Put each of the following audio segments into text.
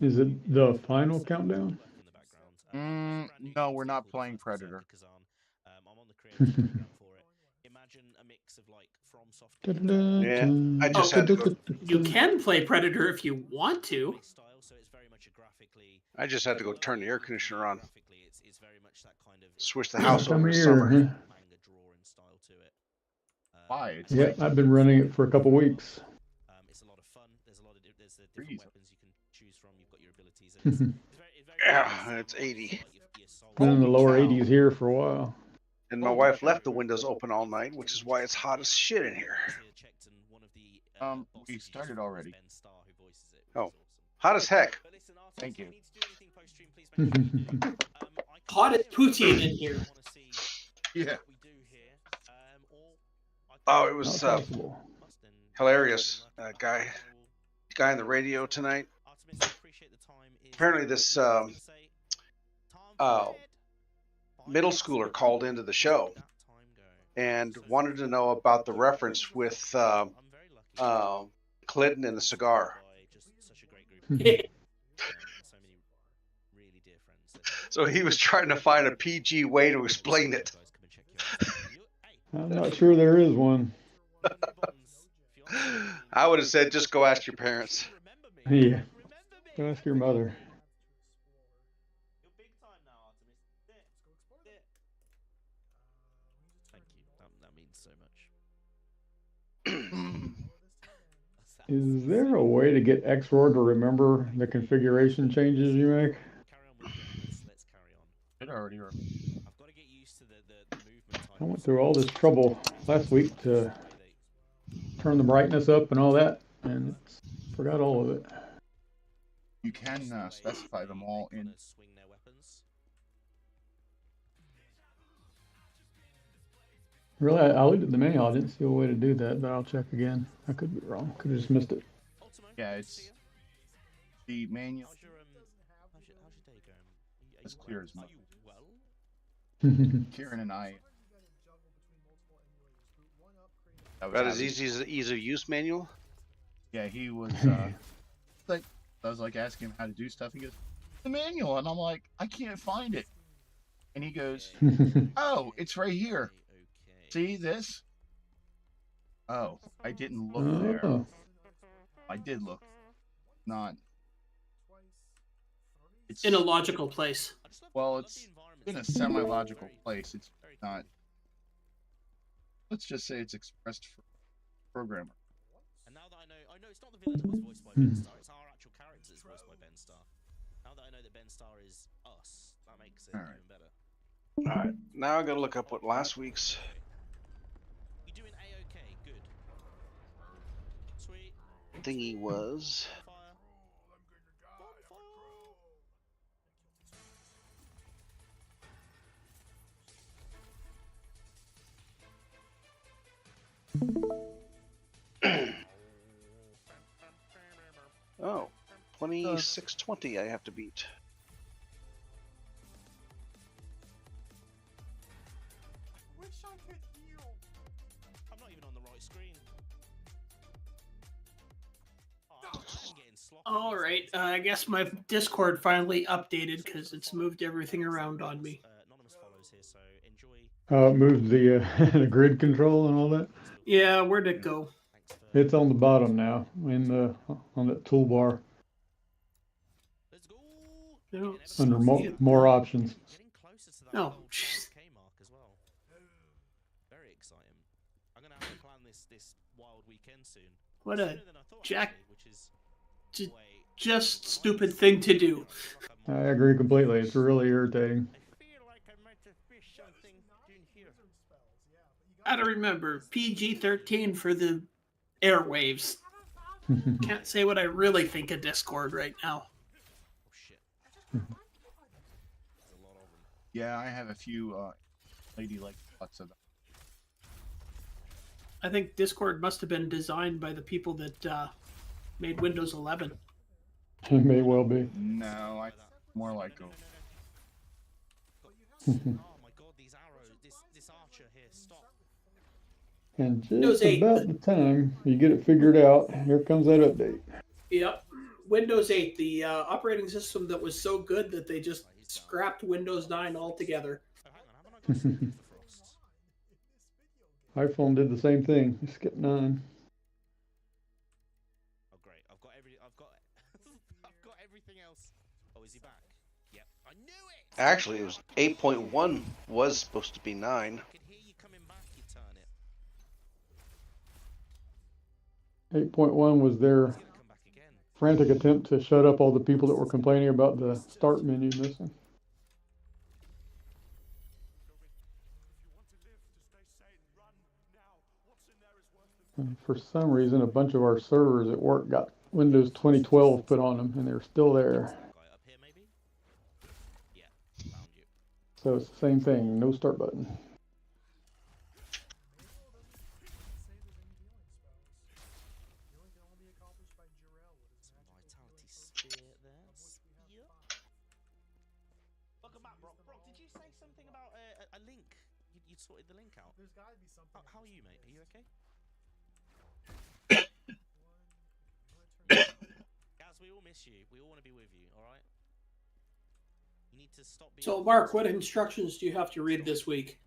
Is it the final countdown? No, we're not playing Predator. Yeah, I just had to go. You can play Predator if you want to. I just had to go turn the air conditioner on. Switch the house Come over to here, summer. huh? Why? It's Yeah, like I've been running it for a couple weeks. It's a lot of fun. There's a lot of different weapons you can choose from. You've got your abilities. And it's very Yeah, it's 80. Been in the lower cow. 80s here for a while. And my wife left the windows open all night, which is why it's hot as shit in here. we started already. Oh, hot as heck. Thank you. Hot as poutine in here. Yeah. Oh, it Not was possible. hilarious. Guy on the radio tonight. Apparently, this middle schooler called into the show and wanted to know about the reference with Clinton and the cigar. So he was trying to find a PG way to explain it. I'm not sure there is one. I would have said, just go ask your parents. Yeah. Go ask your mother. Thank you. That means so much. Is there a way to get XROR to remember the configuration changes you make? Carry on with let's carry on. It already. I've got to get used to the movement. I went through all this trouble last week to turn the brightness up and all that, and forgot all of it. You can specify them all in. Swing their weapons. Really, I looked at the manual. I didn't see a way to do that, but I'll check again. I could be wrong. Could have just missed it. Yeah, it's the manual. How's your day going? As clear as mud. Well? Kieran and I. About as easy as the ease of use manual. Yeah, he was like, I was like asking him how to do stuff. He goes, the manual, and I'm like, I can't find it. And he goes, oh, it's right here. See this? Oh, I didn't look there. Oh. I did look. Not. It's In a logical place. well, it's in a semi-logical place. It's not. Let's just say it's expressed for programmer. And now that I know it's not the villain that was voiced by Ben Starr, it's our actual character that's voiced by Ben Starr. Now that I know that Ben Starr is us, that makes it even better. All right, now I gotta look up what last week's. You doing A-OK? Good. Sweet. Thingy was. Fire. Oh, 2620 I have to beat. I'm not even on the right screen. Oh, I'm getting sloppy. All right. I guess my Discord finally updated because it's moved everything around on me. Anonymous follows here, so enjoy. It moved the the grid control and all that. Yeah, where'd it go? It's on the bottom now, in the on that toolbar Let's go. No. under more options. Getting closer to that Oh, little jeez. 5K mark as well. Very exciting. I'm gonna have to plan this wild weekend soon. What Sooner a than I thought, jack- actually, which is j- wait. just stupid thing to do. I agree completely. It's really irritating. I feel like I might have missed something in here. Gotta remember, PG-13 for the airwaves. Can't say what I really think of Discord right now. Oh shit. There's a lot of them. Yeah, I have a few ladylike thoughts of that. I think Discord must have been designed by the people that made Windows 11. It may well be. No, I more like a. Oh my god, these arrows, this archer here, stop. And Windows just 8. about the time you get it figured out, here comes that update. Yep. Windows 8, the operating system that was so good that they just scrapped Windows 9 altogether. Oh, hang on, haven't I got something for Frost? iPhone did the same thing. Skipped 9. Oh great, I've got I've got everything else. Oh, is he back? Yep, I knew it. Actually, it was 8.1 was supposed to be 9. I can hear you coming back. You turn it. 8.1 was their He's gonna come back again. frantic attempt to shut up all the people that were complaining about the start menu missing. And for some reason, a bunch of our servers at work got Windows 2012 put on them, and they're still there. Guy up here, maybe? Yeah, found you. So it's the same thing, no start button. Vitality sphere there. Spear. Welcome back, Brock. Brock, did you say something about a link? You sorted the link out. There's gotta be something. How are you, mate? Are you okay? Guys, we all miss you. We all want to be with you, alright? You need to stop being... So, Mark, what instructions do you have to read this week?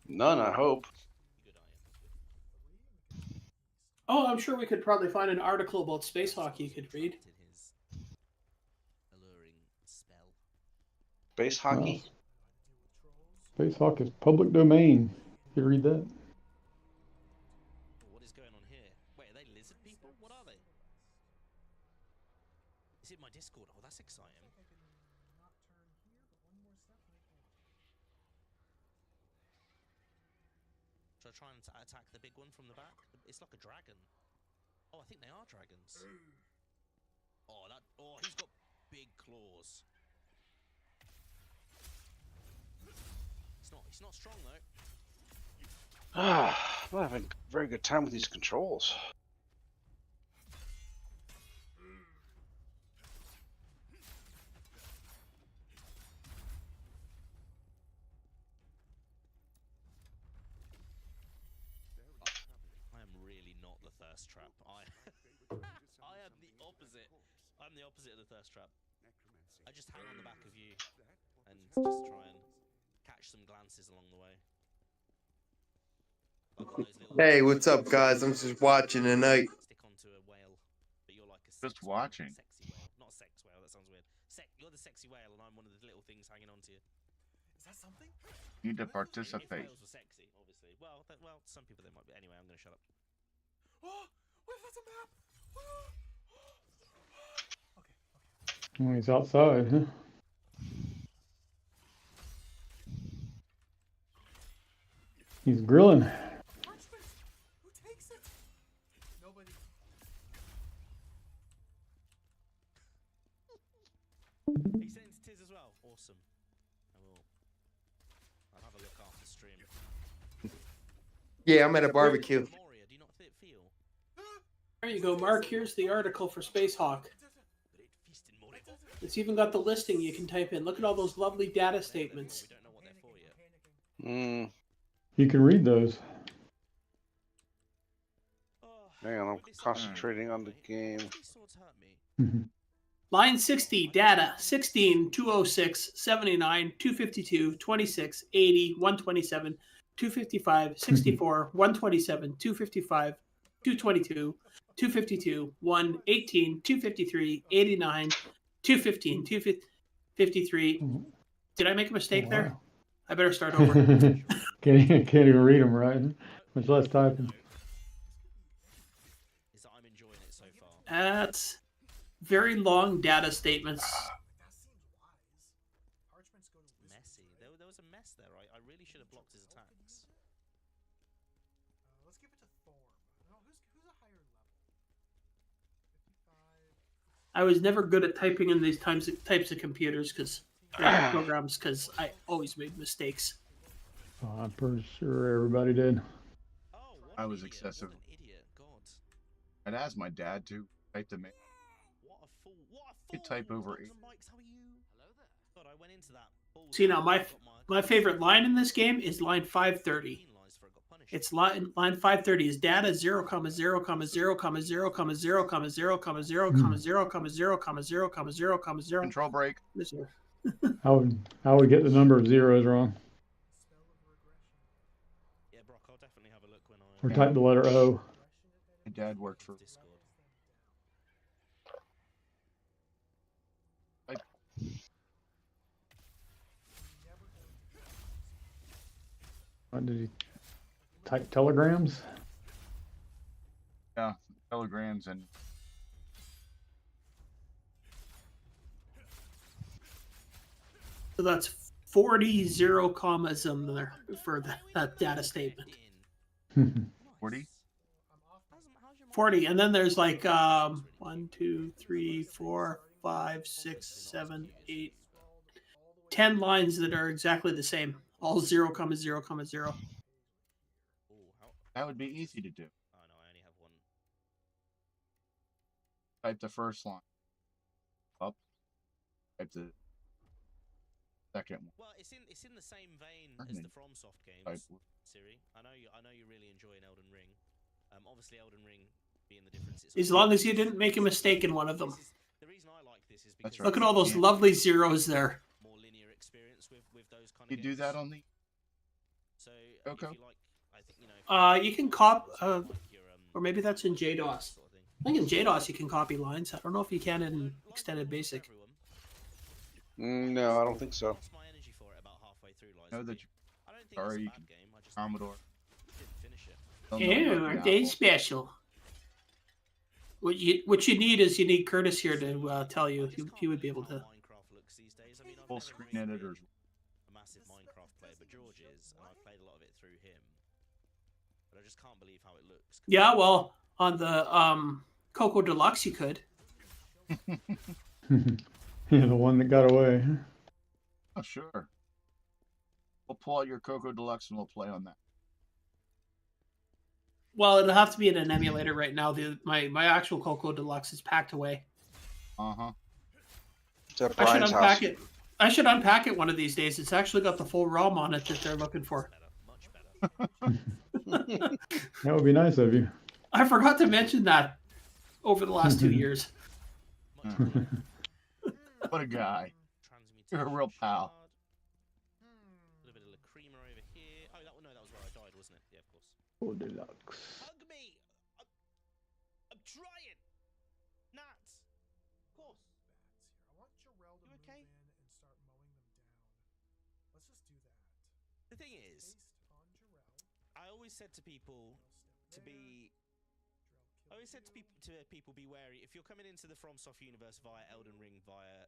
None, I hope. Good, I am. Oh, I'm sure we could probably find an article about space hockey you could read. His alluring spell. Base hockey. Space Hawk is public domain. You read that? What is going on here? Wait, are they lizard people? What are they? Is it my Discord? Oh, that's exciting. Should I try and attack the big one from the back? It's like a dragon. Oh, I think they are dragons. Oh, he's got big claws. It's not strong though. I'm not having a very good time with these controls. I am really not the thirst trap. I am the opposite. I'm the opposite of the thirst trap. I just hang on the back of you and just try and catch some glances along the way. I've got those little Hey, what's up, guys? I'm just watching tonight. stick onto a whale, but you're like a Just sexy watching. Sexy whale, not a sex whale. That sounds weird. You're the sexy whale, and I'm one of the little things hanging onto you. Is that something? Need to If participate. whales were sexy, obviously. Well, some people they might be. Anyway, I'm gonna shut up. Oh, wait, that's a map. Oh, he's outside, huh? He's grilling. Parchment. Who takes it? Nobody. He sent it to Tiz as well. Awesome. I'll have a look after stream. Yeah, I'm at a barbecue. Moria, do you not feel? There you go, Mark. Here's the article for Space Hawk. It's even got the listing you can type in. Look at all those lovely data statements. We don't know what they're for yet. You can read those. Hang on, I'm concentrating on the game. These swords hurt me. Line 60, data 16, 206, 79, 252, 26, 80, 127, 255, 64, 127, 255, 222, 252, 1, 18, 253, 89, 215, 253. Did I make a mistake there? Wow. I better start over. Can't even read them right, much less typing. Is that I'm enjoying it so far. That's very long data statements. That seems wise. Parchments go to wizards. Messy. There was a mess there. I really should have blocked his attacks. Let's give it to Thorm. No, who's a higher level? 55. I was never good at typing in these types of computers because programs because I always made mistakes. Oh, I'm pretty sure everybody did. Oh, what I an was idiot. excessive. What an idiot. God. I'd ask my dad to type them in. What a fool. What a fool. You type over Dr. 8. Mike's, how are you? Hello there. God, I went into that. See, now my Got favorite line in this game is line 530. penalised for it, got punished It's line 530 is data 0, 0, 0, 0, 0, 0, 0, 0, 0, 0, 0, 0, 0, 0, 0. Control break. How we get the number of zeros wrong? Yeah, Brock, I'll definitely have a look when I Or type the letter O. My dad worked for Discord. What did he type telegrams? Yeah, telegrams and So that's 40 0 commas in there for that data statement. 40. 40, and then there's like 1, 2, 3, 4, 5, 6, 7, 8, 10 lines that are exactly the same, all 0, 0, 0. That would be easy to do. Oh no, I only have one. Type the first line. Up. Type the second one. Well, it's in the same vein Pardon as me. the FromSoft games, Type. Siri. I know you're really enjoying Elden Ring. Obviously Elden Ring being the difference. As long as you didn't make a mistake in one of them. The reason I like this is That's because right. Look at all those Yeah. lovely zeros there. more linear experience with those kind of You games. do that on the So CoCo? if you like, I think you know. You can cop, like your, or maybe that's in JDOS. sort of thing. I think in JDOS you can copy lines. I don't know if you can in Extended Basic. Everyone. No, I don't think so. Lost my energy for it about halfway through. know that you I don't think sorry, it's a you bad can- game. I just Commodore. didn't finish it. Don't know Ew, about aren't the they Apple. special? What you need is you need Curtis here to tell you. I just He would can't be able believe to. how Minecraft looks these days. I mean, I've Full never screen really editors. been a massive Minecraft player, but George is, and I've played a lot of it through him. But I just can't believe how it looks. Yeah, well, on the CoCo Deluxe you could. Yeah, the one that got away. Oh, sure. We'll pull out your CoCo Deluxe and we'll play on that. Well, it'll have to be in an emulator right now. My actual CoCo Deluxe is packed away. Uh-huh. It's at I should Brian's unpack house. it. I should unpack it one of these days. It's actually got the full ROM on it that they're looking for. Much better. That would be nice of you. I forgot to mention that over the last 2 years. Much better. What a guy. Transmutation You're a real pal. shard. A little bit of creamer over here. Oh, that was where I died, wasn't it? Yeah, of course. Oh, deluxe. Hug me! I'm trying! Nats! Of course. I want Jarrell to You move okay? in and start mowing them down. Let's just do that. The thing is, Based on Jarrell, I always said to people to be... I always said to people be wary. If you're coming into the FromSoft universe via Elden Ring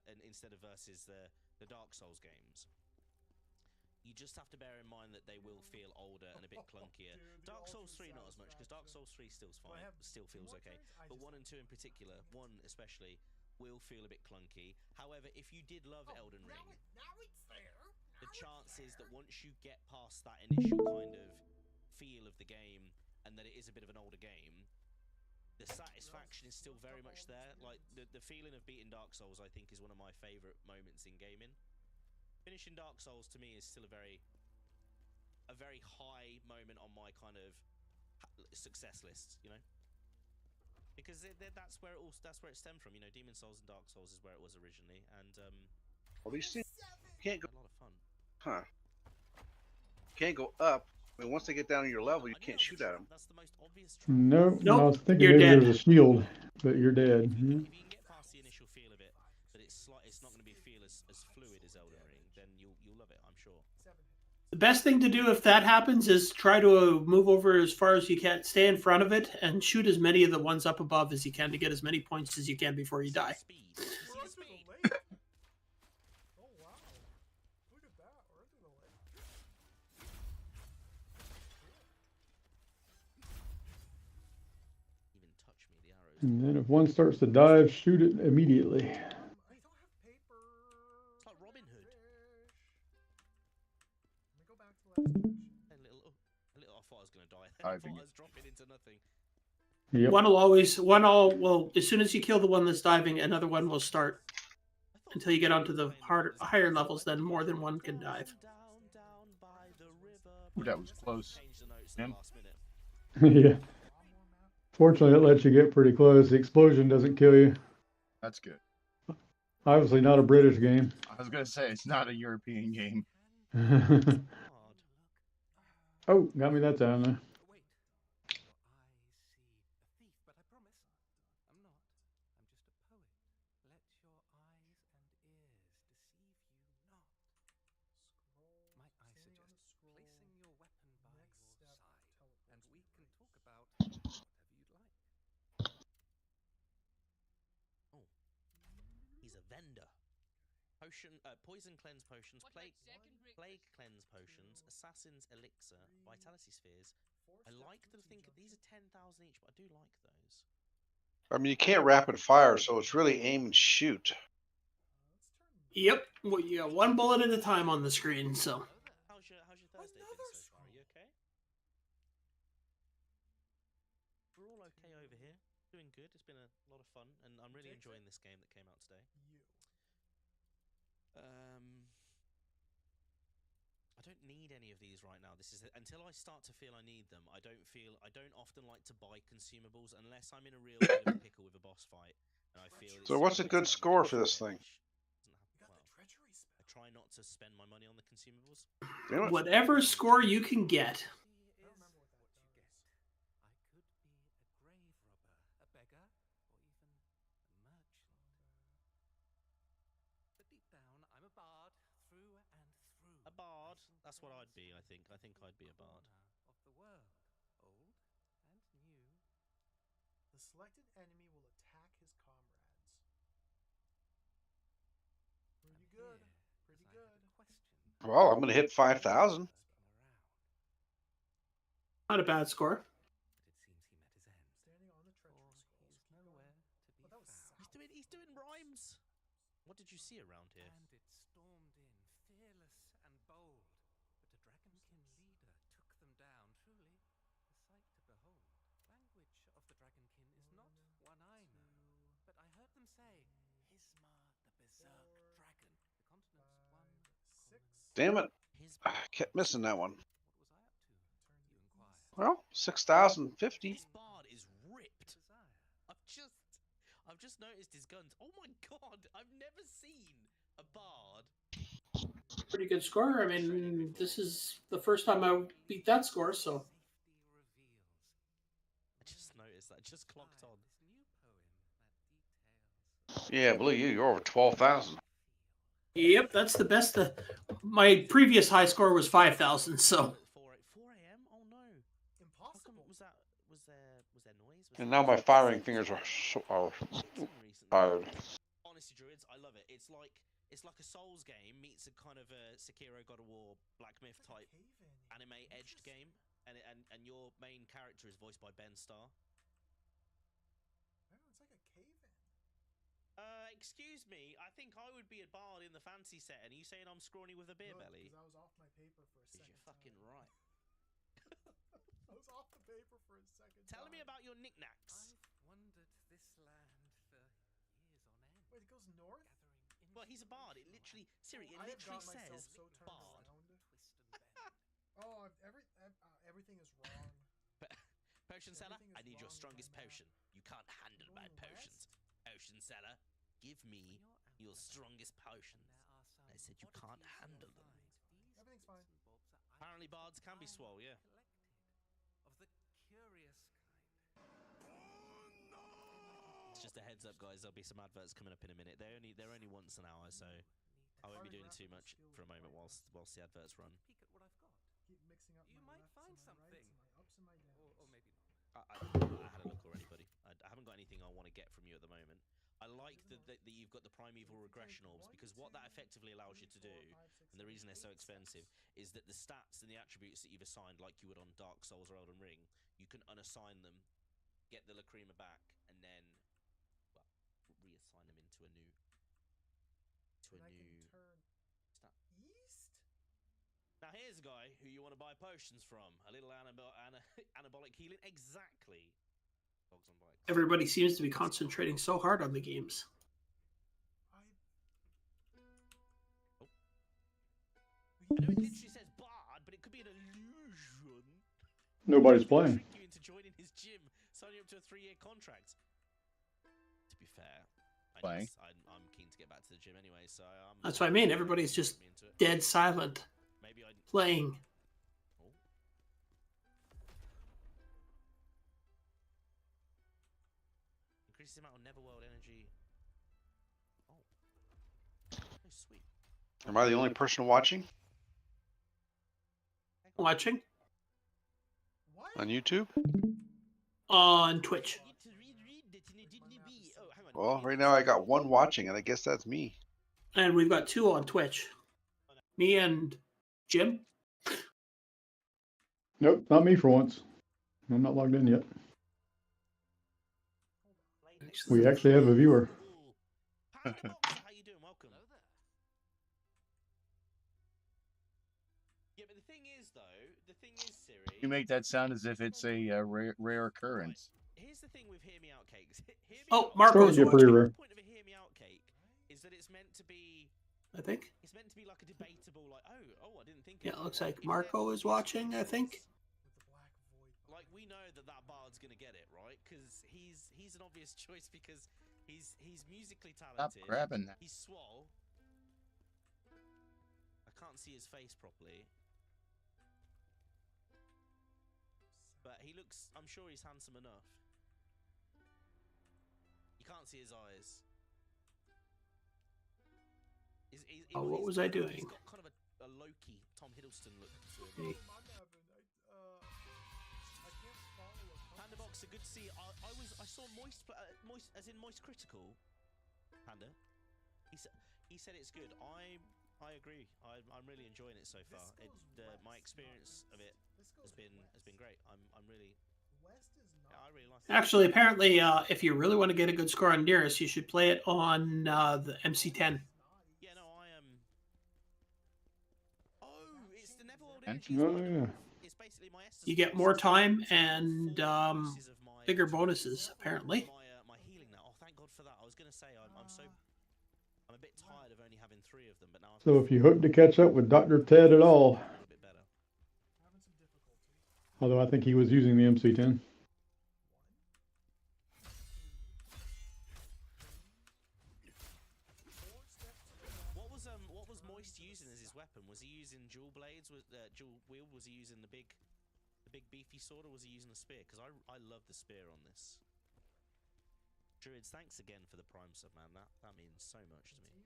and instead of versus the Dark Souls games, you just have to bear in mind that they will feel older and a bit clunkier. Dude, Dark all Souls too 3 not as much, because Dark Souls 3 still Do I fine, have still two feels more okay. turns? I But just 1 and 2 in particular, 1 especially, will feel a bit clunky. However, if you did love Elden Ring, the chances that once you get past that initial kind of feel of the game and that it is a bit of an older game, the satisfaction is still very much there. Like the feeling of beating Dark Souls, I think, is one of my favourite moments in gaming. Finishing Dark Souls to me is still a very high moment on my kind of success list, you know, because that's where it stemmed from. You know, Demon Souls and Dark Souls is where it was originally, and Well, these things can't go, a lot of fun. huh? Can't go up. I mean, once they get down to your level, you I knew can't that was shoot the at trap. them. That's the most obvious trap. Nope. Nope, I was thinking you're maybe dead. there's a shield, but you're dead. If you can get past the initial feel of it, but it's not going to be feel as fluid as Elden Ring, then you'll love it, I'm sure. The best thing to do if that happens is try to move over as far as you can, stay in front of it, and shoot as many of the ones up above as you can to get as many points as you can before you die. Speed. You see We're the under speed. the lake. Oh wow! Look at that. We're under the lake. Even touch me, the arrows. And then if one starts to dive, shoot it immediately. I don't have paper. It's like Robin Hood. Let me go back to the last section. I thought I was going to die. I Diving thought I it. was dropping into nothing. Yep. Well, as soon as you kill the one that's diving, another one will start. I thought Until you get onto the playing higher was- levels, then more than one can dive. Down by the river. Ooh, that was close. Change the notes just at Him? the last minute. Yeah. Fortunately, it lets you get pretty close. The explosion doesn't kill you. That's good. Obviously, not a British game. I was gonna say it's not a European game. Hard. Oh, got me that time there. Wait. Your eyes see a thief, but I promise I'm not. I'm just a poet. Let your eyes and ears deceive you not. Might I suggest placing your weapon by your side, and we can talk about whatever you'd like. Oh, he's a vendor. Poison cleanse potions, plague cleanse potions, assassin's elixir, vitality spheres. I like the think these are 10,000 each, but I do like those. I mean, you can't rapid fire, so it's really aim and shoot. Yep. Well, you got one bullet at a time on the screen, so. How's your Thursday been so far? Are you okay? We're all okay over here. Doing good. It's been a lot of fun, and I'm really enjoying this game that came out today. I don't need any of these right now. This is until I start to feel I need them. I don't often like to buy consumables unless I'm in a real bit of a pickle with a boss fight, and I feel. So what's a good score for this thing? I try not to spend my money on the consumables. Whatever score you can get. I don't remember what you get. I could be a grave robber, a beggar, or even a merchant. But deep down, I'm a bard through and through. A bard? That's what I'd be, I think. I think I'd be a bard. Of the world, old and new. The selected enemy will attack his comrades. Pretty good. Pretty good. Well, I'm going to hit 5,000. Not a bad score. Standing on the treacherous scrolls. He's nowhere to be Well, that was found. He's doing rhymes. What did you see around here? And it stormed in, fearless and bold. But a dragonkin leader took them down. Truly, a sight to behold. Language of the dragonkin is not one I know, but I heard them say, Hisma the berserk dragon. The continent's one six. Damn it. His I kept missing that one. What was I up to? You inquire. Well, 6,050. This bard is ripped. I've just noticed his guns. Oh my god! I've never seen a bard. Pretty good score. I mean, this is the first time I beat that score, so. I just noticed that. Just clocked on. This new poem that details Yeah, believe you, you're over 12,000. Yep, that's the best. My previous high score was 5,000, so. 4 a.m. Oh no! How come Impossible. was there noise? Was And there now my noise? firing fingers are Recently. tired. Honestly, druids, I love it. It's like a Souls game meets a kind of a Sekiro God of War Black Myth It's like a type cave-in. anime edged game, and your main character is voiced by Ben Starr. No, it's like a cave-in. Excuse me, I think I would be a bard in the fancy set, and you saying I'm scrawny with a beer Look, belly? 'cause I was off my paper for a Because second you're fucking time. right. I was off the paper for a second Tell time. me about your knickknacks. I've wandered this land for years on end. Wait, it goes north? Gathering Well, he's a bard. It literally, Siri, it I have literally got myself says so turned bard. around. twist and bend. Oh, everything is wrong. Potion seller, Everything is I need your wrong strongest right now. potion. You can't handle Going bad potions. west? Potion seller, give me your strongest potions. There are some I said you can't oddities you'll handle them. find. These Everything's bits fine. and bobs are Apparently items bards can be I swole, yeah. collected, of the curious kind. It's just a heads up, guys. There'll be some adverts coming up in a minute. They're only once an hour, so I won't be doing too much for a moment whilst the adverts run. Peek at what I've got. Keep mixing up You my might lefts find and my something. rights and my ups and my downs. Or maybe not. I had a look already, buddy. I haven't got anything I want to get from you at the moment. I like that you've got the primeval regression orbs, because what that effectively allows you to do, and the reason they're so expensive, is that the stats and the attributes that you've assigned, like you would on Dark Souls or Elden Ring, you can unassign them, get the Lacrima back, and then, well, reassign them into a new And I can turn stat. east? Now here's a guy who you want to buy potions from. A little anabolic healing. Exactly. Dogs on bikes. Everybody seems to be concentrating so hard on the games. I I know it literally says bard, but it could be an illusion. Nobody's playing. Trick you into joining his gym, signing up to a 3-year contract. To be fair, Playing. I'm keen to get back to the gym anyway, so That's what I mean. Everybody's just me into it. dead silent, Maybe I playing. Oh. Increases the amount of Neverworld energy. Oh, sweet. Am I the only person watching Watching on YouTube? on Twitch. Oh, hang on. Well, right now I got one watching, and I guess that's me. And we've got 2 on Twitch. Me and Jim. Nope, not me for once. I'm not logged in yet. We actually have a viewer. How you doing? Welcome. Yeah, but the thing is, Siri. You make that sound as if it's a rare occurrence. Here's the thing with Hear Me Out cakes. Hear Me Oh, Out- Marco's Starting to get pretty watching. rare. The point of a Hear Me Out cake is that it's meant to be. I think. It's meant to be like a debatable, like, oh, I didn't think. Yeah, of it looks Like, like if Marco they're is watching, I think. Like, we know that bard's gonna get it, right? Because he's an obvious choice because he's musically Stop talented. grabbing that. He's swole. I can't see his face properly. But he looks, I'm sure he's handsome enough. You can't see his eyes. What was I doing? He's got kind of a Loki, Tom Hiddleston look to him. Panda Boxer, good to see you. I saw Moist, as in Moist Critical. Panda. He said it's good. I agree. I'm really enjoying it so far. My experience of it has been great. I'm really. Yeah, I really like it. Actually, apparently, if you really want to get a good score on Neuras, you should play it on the MC10. Yeah, no, I am. Oh, it's the Neverworld And- Energy. Oh, yeah. It's basically my Estus You get bonus. more It's time full and uses of my- bigger bonuses, apparently. My healing now. Oh, thank God for that. I was gonna say I'm a bit tired of only having 3 of them, but now I've So got if you 4. hope to catch up with Dr. Ted at all, A little bit better. although I think he was using the MC10. What was Moist using as his weapon? Was he using dual blades? Was dual wield? Was he using the big beefy sword, or was he using a spear? Because I love the spear on this. Druids, thanks again for the prime sub, man. That means so much to me.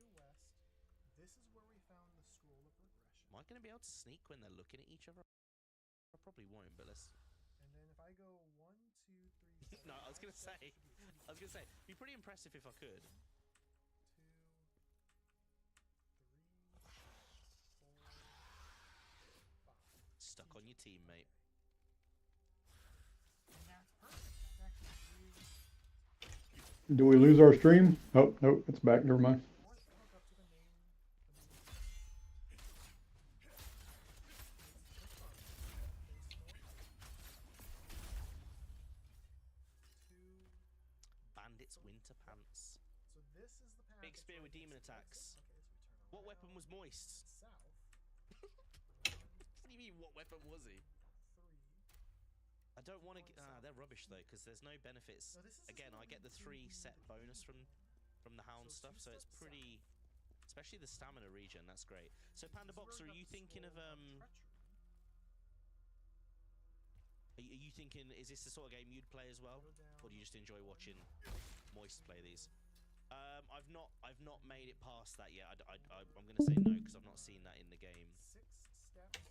This is where we found the scroll of progression. Am I going to be able to sneak when they're looking at each other? I probably won't, but let's. And then if I go 1, 2, 3, No, I was gonna say, it'd be pretty impressive if I could. 2, 3, 4, 5. Stuck on your team, mate. And that's perfect. That's actually really Do we lose our stream? Oh, nope, it's back. Never mind. once you hook up to the main Bandits winter pants. So this is the path. Big spear with demon attacks. Okay, so we turn What around, weapon was Moist? south, What do you mean, what weapon was he? 3. I don't want to. They're rubbish though, because there's no benefits. No, this is Again, I get the 3 set bonus from the hound So stuff, so 2 it's steps pretty. Especially the stamina regen, that's great. So Panda Boxer, are you thinking of Are you thinking, is this the sort of game you'd play as well, or do you just enjoy watching Moist play these? I've not made it past that yet. I'm gonna say no because I've not seen that in the game. 6 steps.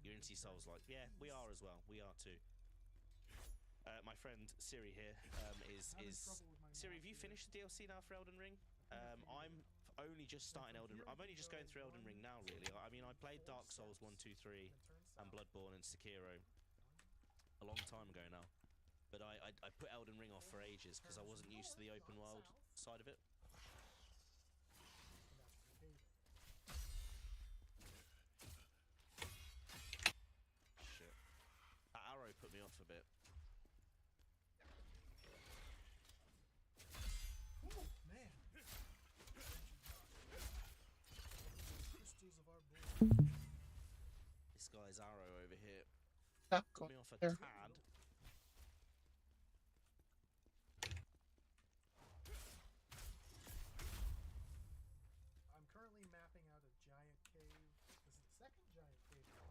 Unity Souls like, yeah, we are as well. We are too. My friend Siri here is Siri. Have you finished the DLC now for Elden Ring? I'm only just starting Elden. I'm only just going through Elden Ring now, really. I mean, I played Dark Souls 1, 2, 3, and Bloodborne and Sekiro a long time ago now. But I put Elden Ring off for ages because I wasn't used to the open world side of it. Shit. That arrow put me off a bit. Oh, man. Crystals of our blood. This guy's arrow over here. Stop Got going me off a there. tad. I'm currently mapping out a giant cave. This is the second giant cave. And I'm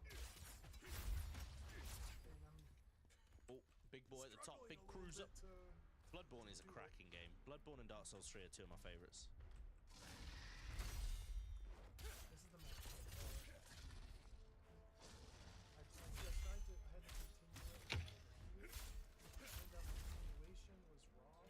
Oh, big boy at the top, struggling big a little cruiser. bit to Bloodborne is a do it. cracking game. Bloodborne and Dark Souls 3 are two of my favourites. This is the map. I tried to. I had to continue it. Turned out the continuation was wrong.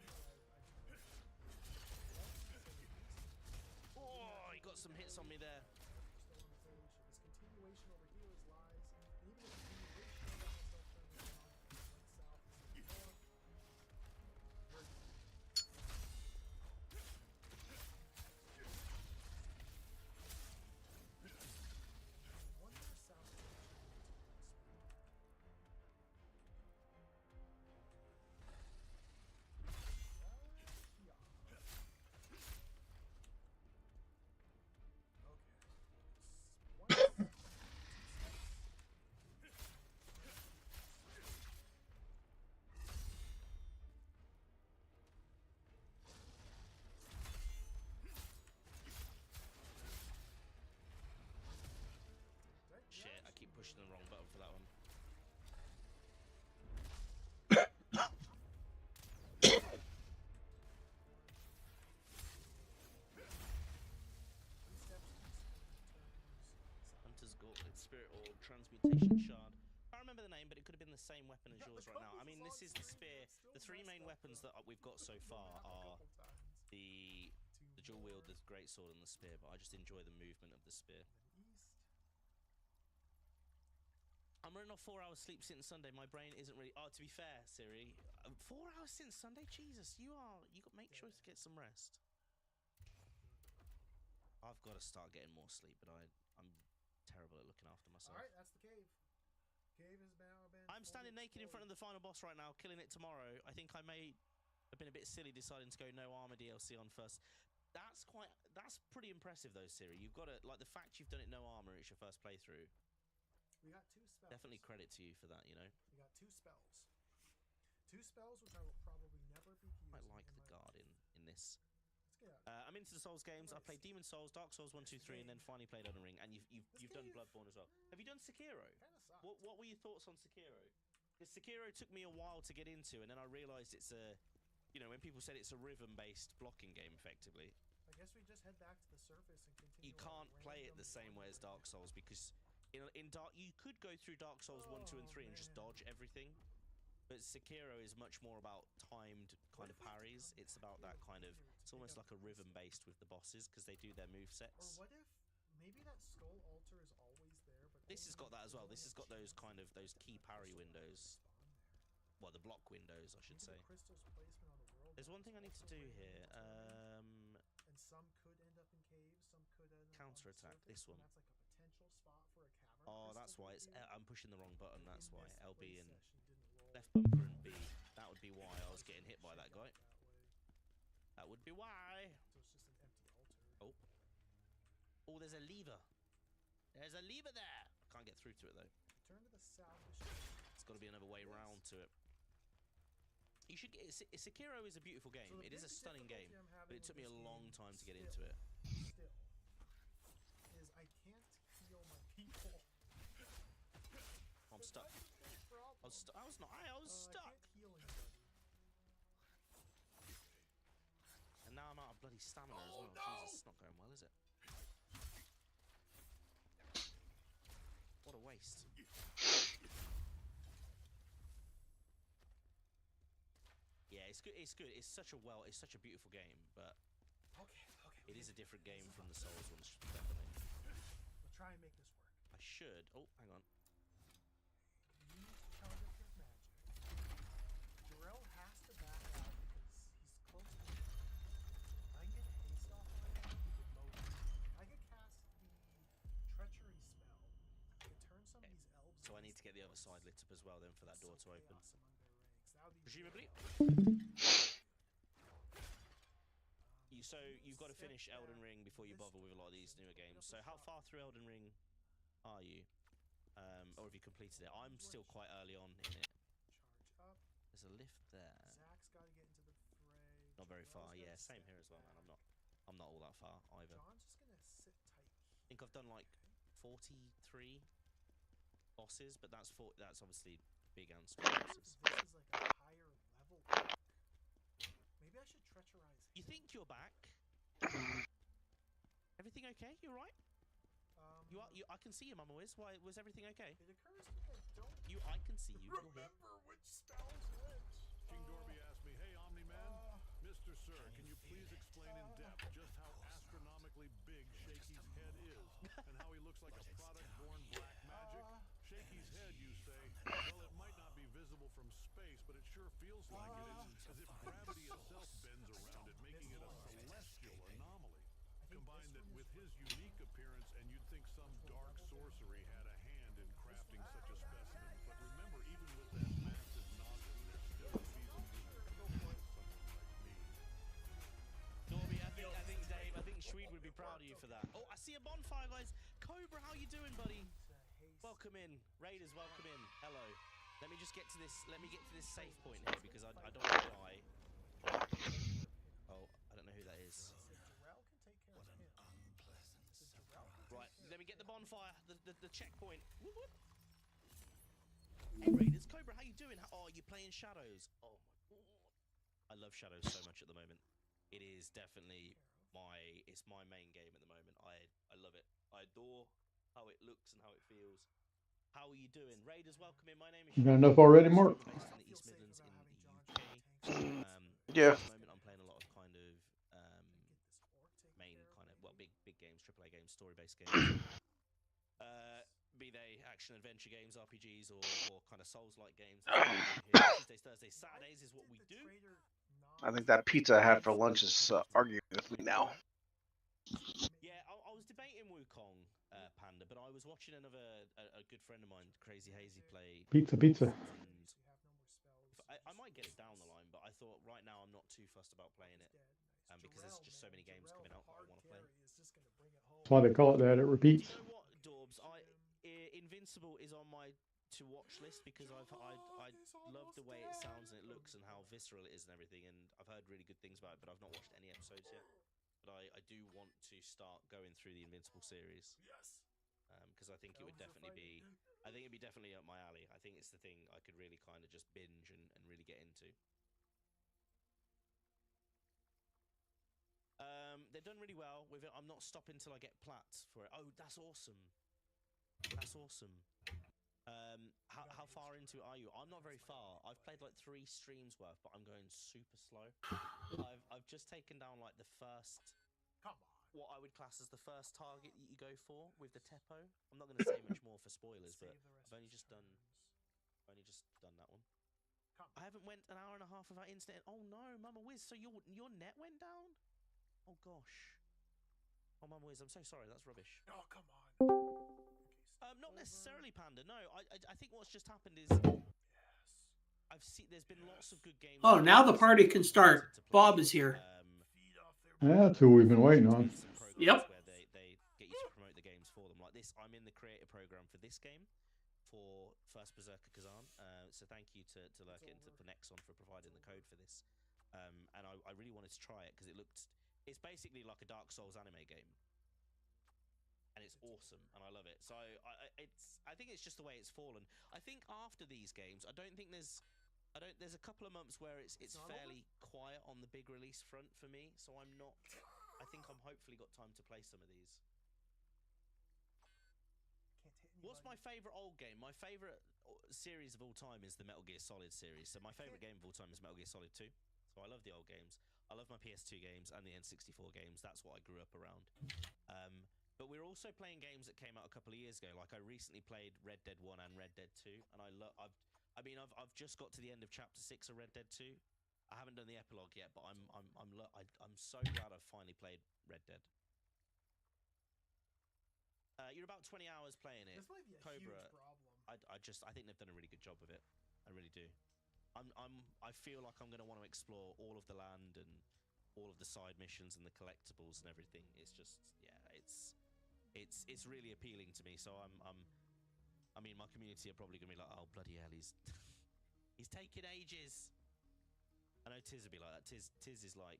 Oh, he got some hits on me there. Still on the page. So this continuation over here is lies. And even the continuation I got myself turned around. Went south instead of north. Where one more south Shit, I keep pushing the wrong button for that one. Hunter's Gauntlet, Spirit Orb, Transmutation Shard. I remember the name, but it could have been the same weapon as yours right now. I mean, this is the spear. The three main weapons that we've got so far are the dual wield, the greatsword, and the spear. But I just enjoy the movement of the spear. I'm running off 4 hours sleep since Sunday. My brain isn't really. Oh, to be fair, Siri, 4 hours since Sunday. Jesus, you got make sure to get some rest. I've got to start getting more sleep, but I'm terrible at looking after myself. All right, that's the cave. Cave has now been. I'm standing naked in front of the final boss right now, killing it tomorrow. I think I may have been a bit silly deciding to go no armor DLC on first. That's pretty impressive though, Siri. You've got to like the fact you've done it no armor. It's your first playthrough. We got 2 spells. Definitely credit to you for that. You know. We got 2 spells. 2 spells, which I will probably never be using. I like the guard in this. Let's get out. I'm into the Souls games. I played Demon Souls, Dark Souls 1, 2, 3, and then finally played Elden Ring. And you've done Bloodborne as well. Have you done Sekiro? Kinda sucks. What were your thoughts on Sekiro? Because Sekiro took me a while to get into, and then I realised it's a, when people said it's a rhythm-based blocking game, effectively. I guess we just head back to the surface and continue. You can't play it the same way as Dark Souls because in Dark you could go through Dark Souls 1, 2, and 3 and just dodge everything. But Sekiro is much more about timed kind of parries. It's about that kind of. It's almost like a rhythm based with the bosses because they do their move sets. Or what if maybe that skull altar is always there, but This has got that as well. This has got those kind of those key parry windows. Well, the block windows, I should say. There's one thing I need to do here. And some could end up in caves, some could end up counter attack. This one. That's like a potential spot for a cavern. Oh, that's why it's. I'm pushing the wrong button. That's why LB and roll. left bumper and B. That would be why I was getting hit by that guy. That would be why. So it's just an empty altar. Oh. Oh, there's a lever. There's a lever there. Can't get through to it though. Turn to the south. It's got to be another way round to it. You should get Sekiro is a beautiful game. So it is a stunning game, I'm but it took me a long time to get still, into it. Still, is I can't heal my people. I'm stuck. I was not. I was stuck. I can't heal anybody. And now I'm out of bloody stamina as well. No! Jesus, it's not going well, is it? What a waste. Yeah, it's good. It's good. It's such a beautiful game, but it is a different game from the Souls ones, definitely. We'll try and make this work. I should. Oh, hang on. You need to charge up your magic. Jarrell has to back out because he's close to me. I can get haste off my hand, he could mow me. I could cast the treachery spell. I could turn some of these elves. So I need to get the other side lit up as well then for that door to open. Presumably. So you've got to finish Elden Ring before you bother with a lot of these newer games. So how far through Elden Ring are you? or have you completed it? I'm still quite early on in it. Charge up. There's a lift there. Zach's got to get into the fray. Not very far. Jarrell's Yeah, gotta same step here as well, man. back. I'm not all that far either. John's just gonna sit tight. I think I've done like 43 bosses, but that's obviously big and small bosses. This is like a higher level arc. Maybe I should treacherize him. You think you're back? Everything okay? You alright? I can see you, Mama Wiz. Why was everything okay? It occurs to me I don't I can see you. You're here. remember which spell's which. King Dorby asked me, "Hey, Omni-Man, Mr. Sir, can you please explain in depth just how astronomically big Shaky's head is and how he looks like a product born black magic? Shaky's head, you say? Well, it might not be visible from space, but it sure feels like it. It's as if gravity itself bends around it, making it a celestial anomaly. Combine that with his unique appearance, and you'd think some dark sorcery had a hand in crafting such a specimen. But remember, even with that massive noggin, there's still a feasible someone like me. Dorby, I think Dave, I think Schweed would be proud of you for that. Oh, I see a bonfire, guys. Cobra, how you doing, buddy? Welcome in. Raiders, welcome in. Hello. Let me just get to this. Let me get to this safe point here because I don't want to die. Oh, I don't know who that is. Jarrell can take care of him. Right, let me get the bonfire, the checkpoint. Whoop, whoop. Hey Raiders, Cobra, how you doing? Oh, you playing Shadows? Oh my god, I love Shadows so much at the moment. It is definitely it's my main game at the moment. I love it. I adore how it looks and how it feels. How are you doing, Raiders? Welcome in. My name is. You got enough already, Mark? Based in the East Midlands in the UK. Yeah. At the moment, I'm playing a lot of kind of main kind of big games, AAA games, story-based games. Be they action adventure games, RPGs, or kind of Souls-like games. Tuesdays, Thursdays, Saturdays is what we do. I think that pizza I had for lunch is arguing with me now. Yeah, I was debating Wukong, Panda, but I was watching a good friend of mine, Crazy Hazy, play Pizza. I might get it down the line, but I thought right now I'm not too fussed about playing it, because there's just so many games coming out that I want to play. That's why they call it that. It repeats. You know what, Dorbs? Invincible is on my to-watch list because I love the way it sounds and it looks and how visceral it is and everything, and I've heard really good things about it, but I've not watched any episodes yet. But I do want to start going through the Invincible series. Yes. Because I think it would definitely be... I think it'd be definitely up my alley. I think it's the thing I could really kind of just binge and really get into. They've done really well with it. I'm not stopping till I get plats for it. Oh, that's awesome. That's awesome. How far into it are you? I'm not very far. I've played like 3 streams worth, but I'm going super slow. I've just taken down like the first... Come on. What I would class as the first target that you go for with the Teppo. I'm not going to say much more for spoilers, but I've only just done that one. I haven't went an hour and a half without internet. Oh no, Mama Wiz, so your net went down? Oh gosh. Oh Mama Wiz, I'm so sorry, that's rubbish. Oh, come on. Not necessarily, Panda. No, I think what's just happened is there's been lots of good games. Oh, now the party can start. Bob is here. That's who we've been waiting on. Yep. Where they get you to promote the games for them. Like this, I'm in the creator program for this game, for First Berserker Kazan. So thank you to Lurkit and for Nexon for providing the code for this. And I really wanted to try it because it's basically like a Dark Souls anime game. And it's awesome, and I love it. So I think it's just the way it's fallen. I think after these games, there's a couple of months where it's fairly quiet on the big release front for me. So I think I'm hopefully got time to play some of these. What's my favorite old game? My favorite series of all time is the Metal Gear Solid series. So my favorite game of all time is Metal Gear Solid 2. So I love the old games. I love my PS2 games and the N64 games. That's what I grew up around. But we're also playing games that came out a couple of years ago. Like I recently played Red Dead 1 and Red Dead 2, and I've just got to the end of Chapter 6 of Red Dead 2. I haven't done the epilogue yet, but I'm so glad I've finally played Red Dead. You're about 20 hours playing it. This might be a Cobra, huge problem. I think they've done a really good job of it. I really do. I feel like I'm going to want to explore all of the land and all of the side missions and the collectibles and everything. It's just, yeah, it's really appealing to me. So I mean, my community are probably gonna be like, "Oh bloody hell, he's he's taking ages." I know Tiz will be like that. Tiz is like,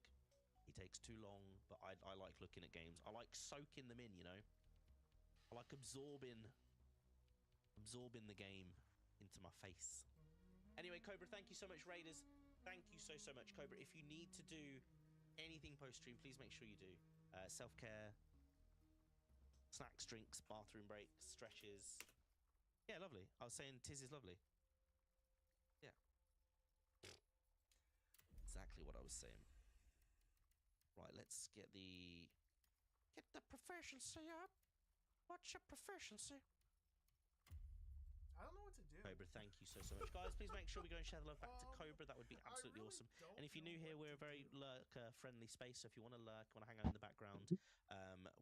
he takes too long, but I like looking at games. I like soaking them in, you know. I like absorbing the game into my face. Anyway, Cobra, thank you so much, Raiders. Thank you so much, Cobra. If you need to do anything post-stream, please make sure you do. Self-care, snacks, drinks, bathroom breaks, stretches. Yeah, lovely. I was saying Tiz is lovely. Yeah. Exactly what I was saying. Right, let's get the proficiency up. What's your proficiency? I don't know what to do. Cobra, thank you so much. Guys, please make sure we go and share the love back to Cobra. That would be absolutely really awesome. don't And if you're new know here, what we're a to very do. lurker-friendly space. So if you want to lurk, want to hang out in the background,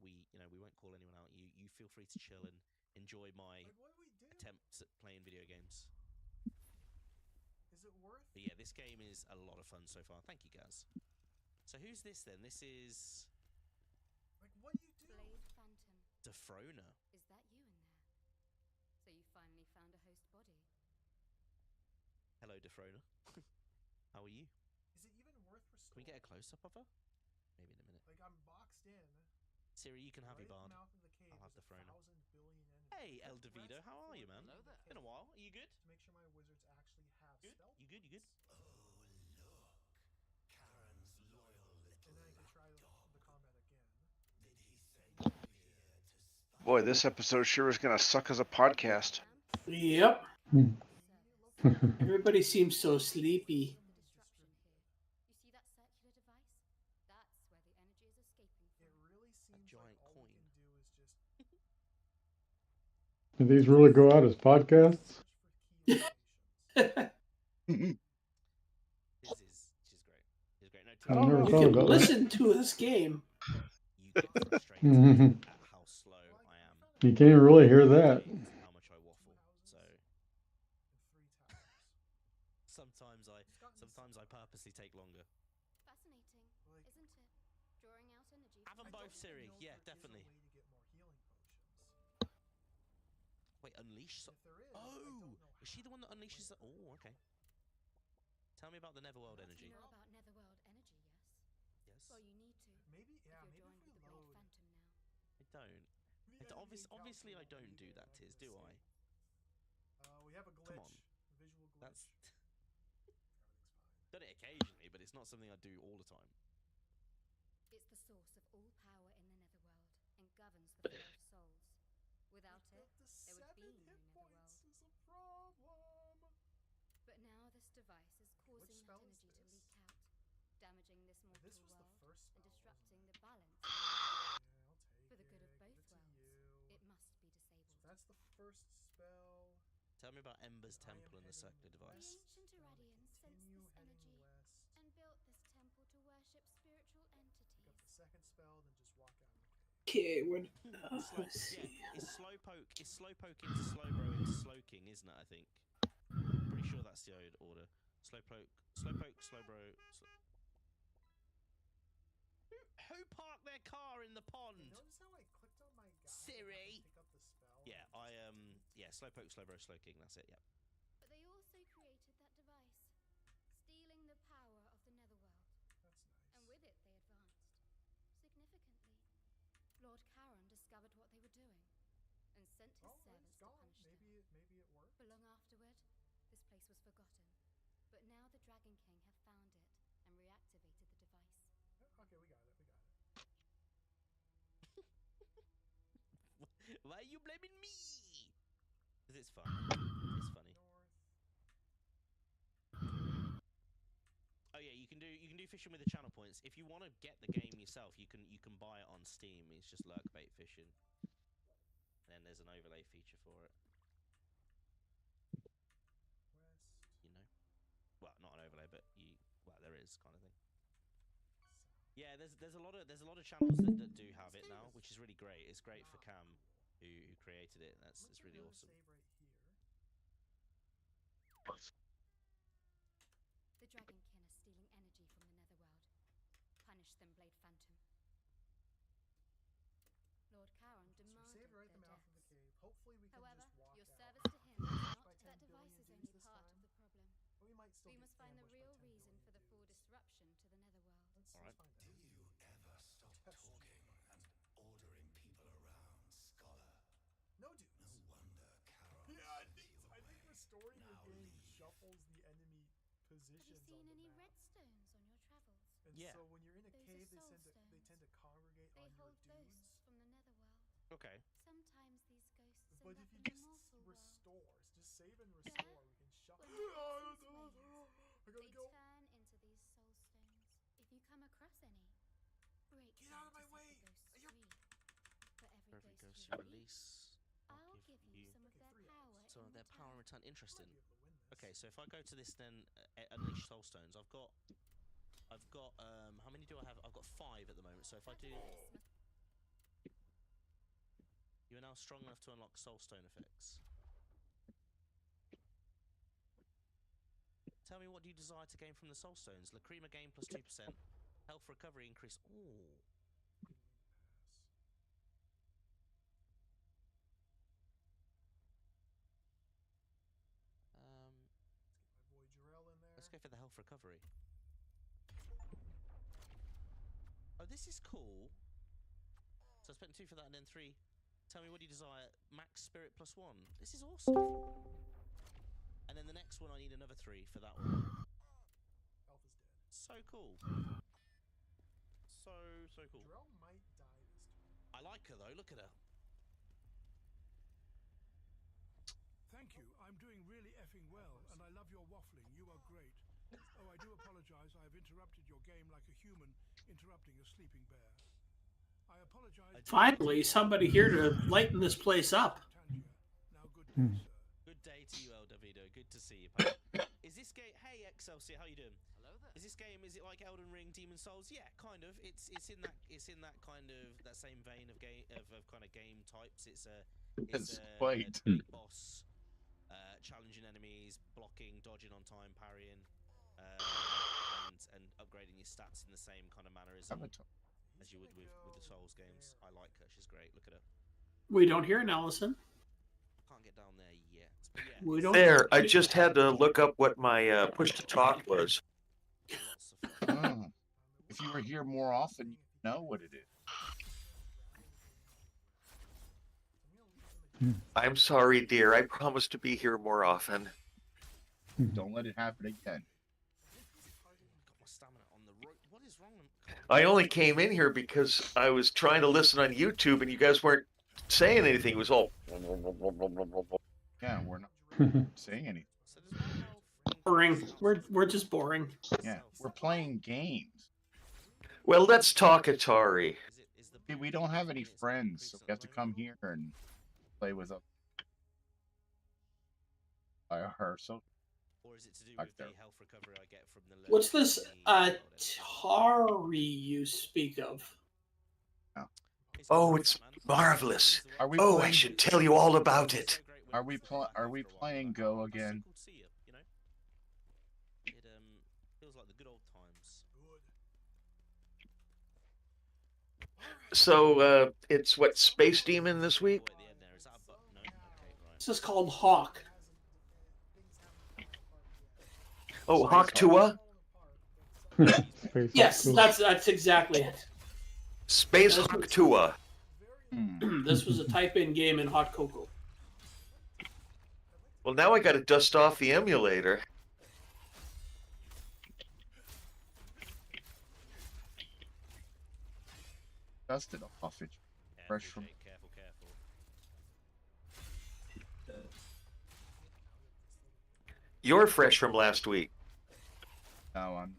we won't call anyone out. You feel free to chill and enjoy my Like, what do we do? attempts at playing video games. Is it worth? But yeah, this game is a lot of fun so far. Thank you, guys. So who's this then? This is Like, what do you do? Blade Phantom, Defrona. is that you in there? So you finally found a host body. Hello, Defrona. How are you? Is it even worth restoring? Can we get a close-up of her? Maybe in a minute. Like, I'm boxed in. Siri, you can have Right your at bard. the mouth of the cave, I'll have there's Defrona. 1,000 billion enemies. Hey, I El pressed Davido, how are you, man? before the Been a cave while. Are you good? To make sure my wizards actually have Good? spell You good? You good? points. And then I can try the combat again. Boy, this episode sure is going to suck as a podcast. Yep. Hmm. Everybody seems so sleepy. The disruption here. You see that circular device? That's where the energy is escaping It from. really seems giant like all coin. we can do is just Do these really go out as podcasts? search for key locations. She's great. She's great. No, I've Tim, never You thought can about that. listen to this game. you get frustrated Mhm. at how slow I am. You can't really hear that. and how much I waffle. So And 3 towers. sometimes I purposely take longer. Fascinating, Like, isn't it? Drawing out energy. Have them from I both, don't Siri. know if Yeah, there is a definitely. way to get more healing potions. Wait, unleash. If there is, I Oh, don't know is she the how. one that unleashes the? Oh, okay. Tell me about the Netherworld That's energy. You know about Netherworld energy, yes? Yes. Well, you need to. Maybe, If yeah, you're maybe joined if we with the Blade load. Phantom now. I don't. The It's enemy obviously I encounter don't will do be that, there, Tiz, I'm do gonna I? see. We have a glitch. Come on. Visual glitch. That's Everything's fine. done it occasionally, but it's not something I do all the time. It's the source of all power in the Netherworld and governs the flow of souls. Without But it, the there would 7 be no hit Netherworld. points is a problem. But now this device is causing that spell is energy to this? leak out, damaging this mortal This was the world first and spell, disrupting wasn't the balance. Yeah, I'll take For the good of it. both Give it to worlds, you. it must be disabled. So that's the first spell. Tell me about Ember's I am Temple and the heading circular The device. west. ancient I'm gonna Iradians sensed continue this heading energy west. and built this temple to worship spiritual Pick up entities. the second spell, then just walk out of the cave. Okay, what? Let's Yeah, see. it's slowpoke into slowbro into slowking, isn't it? I think. Pretty sure that's the order. Slowpoke, slowbro. Who parked their car in the pond? Notice how I clicked on my guy and Siri. pick up the spell? Yeah, slowpoke, slowbro, slowking. That's it. Yeah. But they also created that device, stealing the power of the Netherworld. That's nice. And with it, they advanced. Significantly. Lord Charon discovered what they were doing and sent his It's servants to gone. punish them. Maybe it worked. But long afterward, this place was forgotten. But now the Dragon King have found it and reactivated the device. Okay, we got it. Why are you blaming me? Because it's fun. It's funny. North. Oh yeah, you can do fishing with the channel points. If you want to get the game yourself, you can buy it on Steam. It's just lurk bait fishing. And then there's an overlay feature for it. West. You know, well, not an overlay, but there is kind of thing. Yeah, there's a lot of channels that do have it now, which is really great. It's great for Cam, who created it. It's really awesome. Save right here. The Dragon Kin are stealing energy from the Netherworld. Punish them, Blade Phantom. Lord Charon So we demanded saved right at the their mouth of the deaths. cave. Hopefully we can However, just walk your out. services might still We get must find the ambushed by real Tengu reason and for the full disruption to the netherworld. Let's Alright. find out. Do you ever stop talking and ordering people around, Scholar? No dudes. No wonder Charon Yeah, I sent think you restoring your Now game leave. shuffles the enemy Have you positions seen on the any map. redstones on your travels? And Yeah. so when you're in a Those are cave, soul they stones. tend to congregate They on your hold dudes. ghosts from the netherworld. Okay. Sometimes these ghosts But end if up you in the just mortal world. restore, just save and There, restore, we can shuffle. when the essence I wanes, gotta they go. turn into these soul stones. If you come across any, break Get them out of to my set way. the ghosts Are you- free. For For every every ghost ghost you you release, I'll give you some of Okay, their 3 power. hours. some of in their power in return. return. Interesting. Might be able to win this. Okay, so if I go to this, then unleash soul stones. I've got how many do I have? I've got 5 at the moment. So if I do, you are now strong enough to unlock soul stone effects. Tell me, what do you desire to gain from the soul stones? Lacrima gain plus 2%, health recovery increase. Ooh. My boy Jarrell in there. Let's go for the health recovery. Oh, this is cool. So I spent 2 for that and then 3. Tell me, what do you desire? Max spirit plus 1. This is awesome. And then the next one, I need another 3 for that one. Elf is dead. So cool. So cool. Jarrell might die this turn. I like her though. Look at her. Thank you. I'm doing really effing well, and I love your waffling. You are great. Oh, I do apologize. I have interrupted your game like a human interrupting a sleeping bear. I apologize. Finally, somebody here to lighten this place up. Tangier. Now, good day, sir. Good day to you, El Davido. Good to see you, pal. Is this game? Hey, Excelsior, how you doing? Hello there. Is this game? Is it like Elden Ring, Demon Souls? Yeah, kind of. It's in that kind of that same vein of game of kind of game types. It's a quite. big boss, challenging enemies, blocking, dodging on time, parrying, and upgrading your stats in the same kind of mannerism as you would with the Souls games. I like her. She's great. Look at her. We don't hear an Allison. Can't get down there yet. But yeah, We don't. There, I just had to look up what my push to talk was. lots of fun. If you were here more often, you'd know what it is. I'm sorry, dear. I promise to be here more often. Don't let it happen again. Got my stamina on the rope. What is wrong? I only came in here because I was trying to listen on YouTube and you guys weren't saying anything. It was all. Yeah, we're not saying anything. So does my health Boring. We're just boring. Yeah, we're playing games. Well, let's talk Atari. Is the See, we don't have any friends, so we have to come here and play with us. Her so. Or is it to do Back with there. the health recovery I get from the? What's this the- Atari you speak of? Oh, it's marvelous. Are we Oh, I playing? should tell you all about it. Are we playing Go again? So cool to see it, you know. It feels like the good old times. So, it's what, Space Demon this week? Boy, at the end there, is that a button? No? Okay, right. This is called Hawk. Oh, Hawk Tua? Yes, that's exactly it. Space Hawk Tua. This was a type-in game in Hot Cocoa. Well, now I gotta dust off the emulator. Dusted off it. Fresh from. Careful, careful. You're fresh from last week. No, I'm.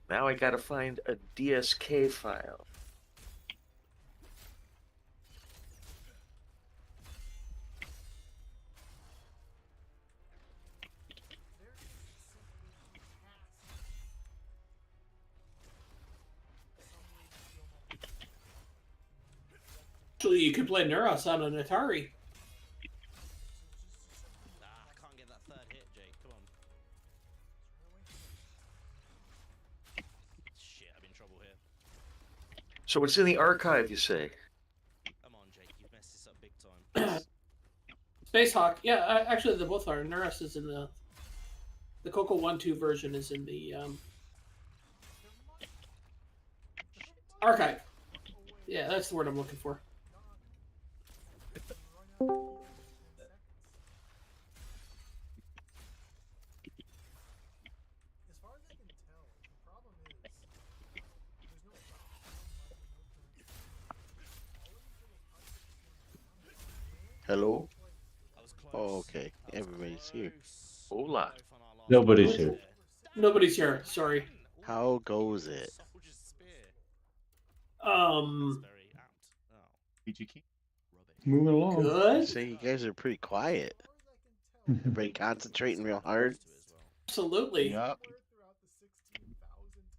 Now I gotta find a DSK file. Actually, you could play Neuras on an Atari. Ah, I can't get that third hit, Jake. Come on. So it's in the archive, you say? Come on, Jake, you've messed this up big time. Space Hawk. Yeah, actually, they both are. Neuras is in the CoCo 1.2 version is in the archive. Yeah, that's the word I'm looking for. As far as I can tell, the problem is there's no Hello? I was close. Oh, okay. I was Everybody's here. close. Hola. Both on our last Nobody's one. here. Nobody's here. Sorry. How goes it? Soldier's spear. Um, That's very apt. Oh, PGK. rubbish. Moving along. good. So you guys are pretty quiet. Everybody concentrating real hard. To it as well. Absolutely. Yep. throughout the 16,000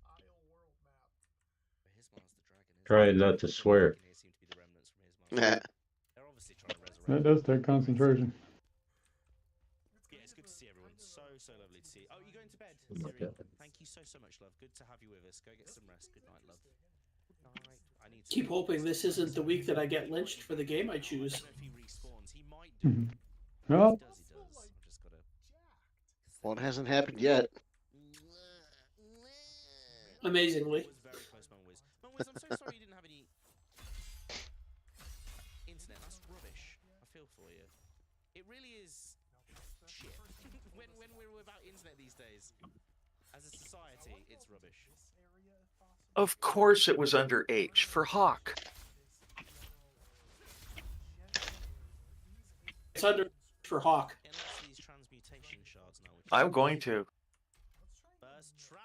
tile world map. But his man's the dragon, isn't Try it? not to The swear. dragon here seem to be the remnants from his man. They're obviously trying to resurrect. That does take concentration. Yeah, it's good to see everyone. So lovely to see. Oh, you going to bed? my Siri? God. Thank you so much, love. Good to have you with us. Go get some rest. Good night, love. Good night. I need to Keep hoping this isn't the week that I get lynched for the game I I choose. don't know if he respawns. He might do. Mhm. If he Well, does, he does. I've just got to. Well, it hasn't happened yet. Amazingly. Was very close, Mum Wiz. Mum Wiz, I'm so sorry you didn't have any internet. That's rubbish. I feel for you. It really is shit. when we're without internet these days, as a society, it's rubbish. Of course it was under H for Hawk. It's under for Hawk. Unless these transmutation shards now. Which I'm going to. First try.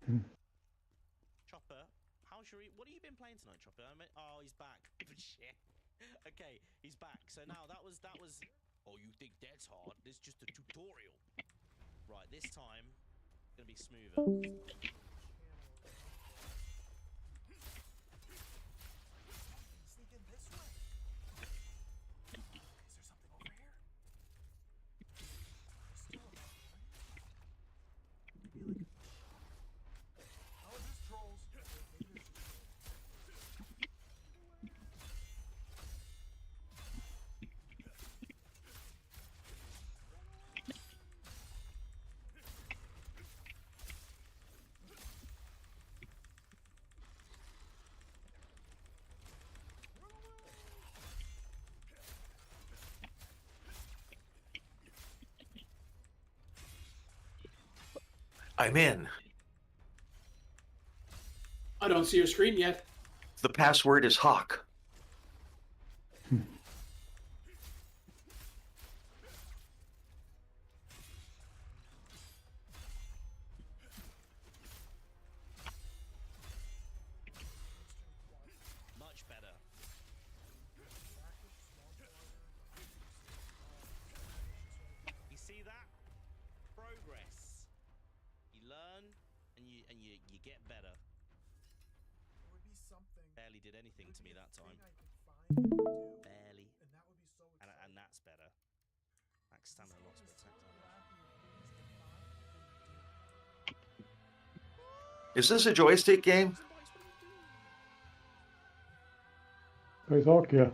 Hmm. Chopper, how's your? What have you been playing tonight, Chopper? Oh, he's back. Shit. Okay, he's back. So now that was. Oh, you think that's hard? This is just a tutorial. Right, this time it's gonna be smoother. Sneak in this way. Is there something over here? Still alive, right? Maybe like a oh, just trolls. Maybe there's just trolls. I'm in. I don't see your screen yet. The password is Hawk. Much better. You see that? Progress. You learn and you get better. There would be something. Barely did anything to me that time. I could find and do, Barely. and that would be so And exciting. that's better. Max stamina loss, but attack damage. Is this a joystick game? Space Hawk, yeah.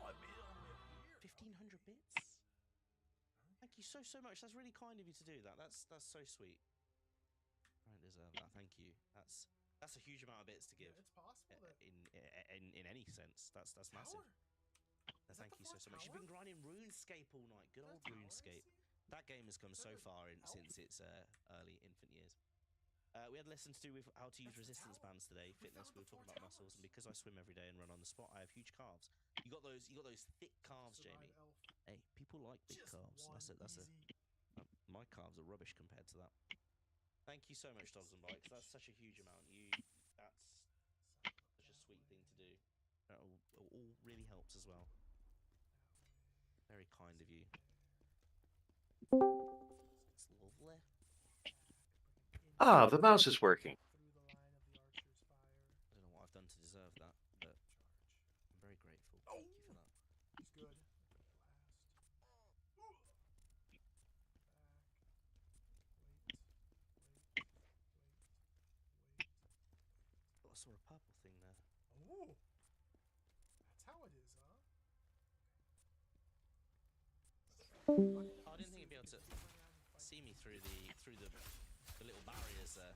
1,500 bits. Thank you so much. That's really kind of you to do that. That's so sweet. I don't deserve that. Thank you. That's a huge amount of bits to give. It's possible that In any sense, that's massive. power. Thank you so much. You've been grinding RuneScape all night. Good old RuneScape. That game has come so far since its early infant years. We had a lesson to do with how to use resistance bands today. Fitness. We were talking about muscles, and because I swim every day and run on the spot, I have huge calves. You got those thick calves, Jamie. Hey, people like big calves. My calves are rubbish compared to that. Thank you so much, Dogs and Bikes. That's such a huge amount. That's such a sweet thing to do. That all really helps as well. Very kind of you. It's lovely. Ah, the mouse is working. I don't know what I've done to deserve that, but I'm very grateful. Thank you for that. He's good. saw a purple thing there. Oh, that's how it is, huh? Oh, I didn't think you'd be able to see me through the little barriers there.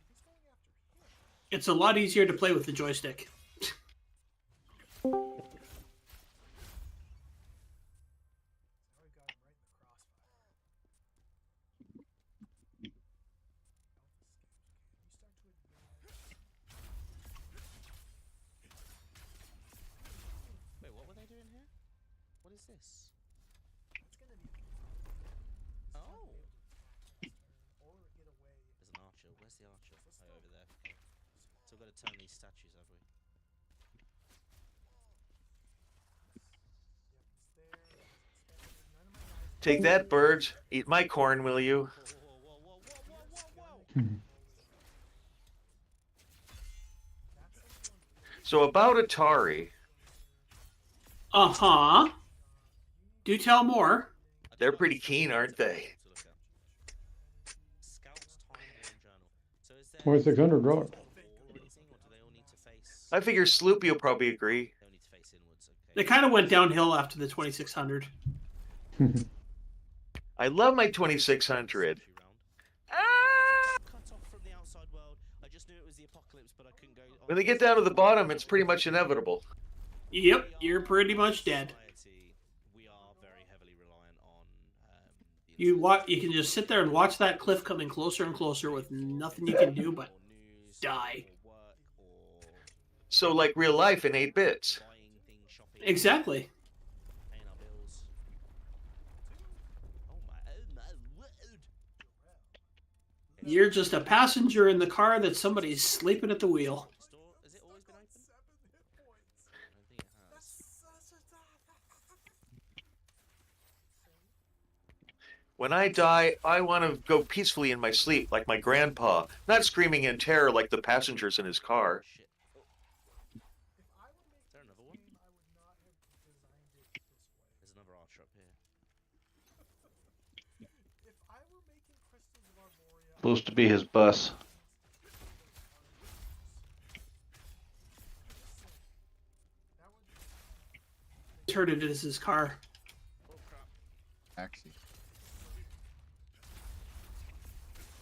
It's a lot easier to play with the joystick. Wait, what were they doing here? What is this? Oh. There's an archer. Where's the archer? Oh, over there. Okay. So we've got to turn these statues, have we? Take that, birds. Eat my corn, will you? So about Atari, Uh-huh. Do tell more. they're pretty keen, aren't they? 2600 dropped. I figure Sloopy will probably agree. They kind of went downhill after the 2600. I love my 2600. When they get down to the bottom, it's pretty much inevitable. Yep, you're pretty much dead. You can just sit there and watch that cliff coming closer and closer with nothing you can do but die. So like real life in 8 bits. Exactly. You're just a passenger in the car that somebody's sleeping at the wheel. When I die, I want to go peacefully in my sleep, like my grandpa, not screaming in terror like the passengers in his car. There's another archer up here. Supposed to be his bus. Heard it as his car. Actually.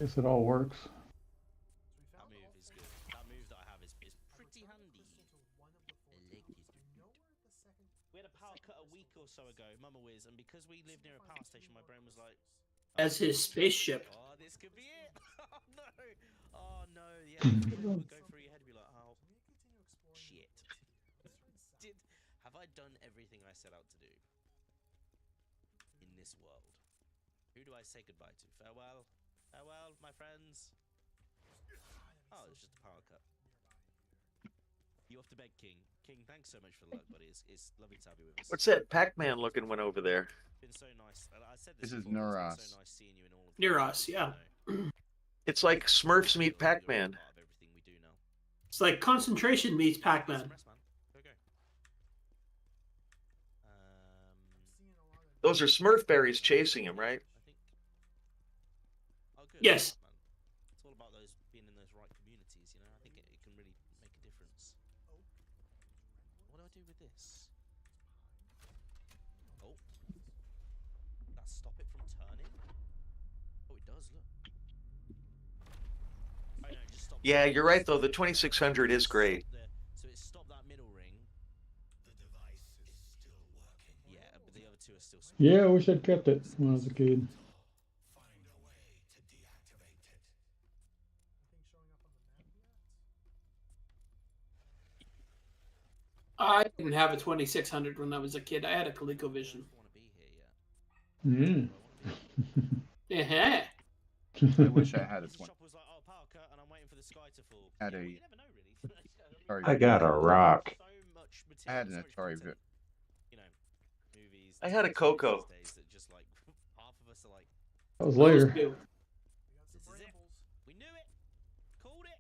Guess it all works. That move is good. That move that I have is pretty handy. We had a power cut a week or so ago, Mama Wiz, and because we live near a power station, my brain was like... As his spaceship. Oh, this could be it! Oh, no! Oh, no, yeah. The brain would go through your head and be like, oh, shit. Have I done everything I set out to do? In this world? Who do I say goodbye to? Farewell? Farewell, my friends. Oh, it's just a power cut. You off to bed, King. King, thanks so much for the luck, buddy. It's lovely to have you with us. What's that Pac-Man looking one over there? It's been so nice. I said This is before, Neuras. it's been so nice seeing you in all of Neuras, yeah. It's like Smurfs meet Pac-Man. It's like concentration meets Pac-Man. Those are Smurf berries chasing him, right? Yes. It's all about those being in those right communities, you know. I think it can really make a difference. What do I do with this? Oh, that stop it from turning? Oh, it does. Look. Oh, no, it just stopped. Yeah, you're right though. The 2600 is great. So it stopped that middle ring. Yeah, but the other two are still. Yeah, I wish I'd kept it when I was a kid. I didn't have a 2600 when I was a kid. I had a ColecoVision. Mm. Yeah. I wish I had a 20. Had a. Sorry. I got a rock. I had an Atari. I had a CoCo. That was later. This is it. We knew it. Called it.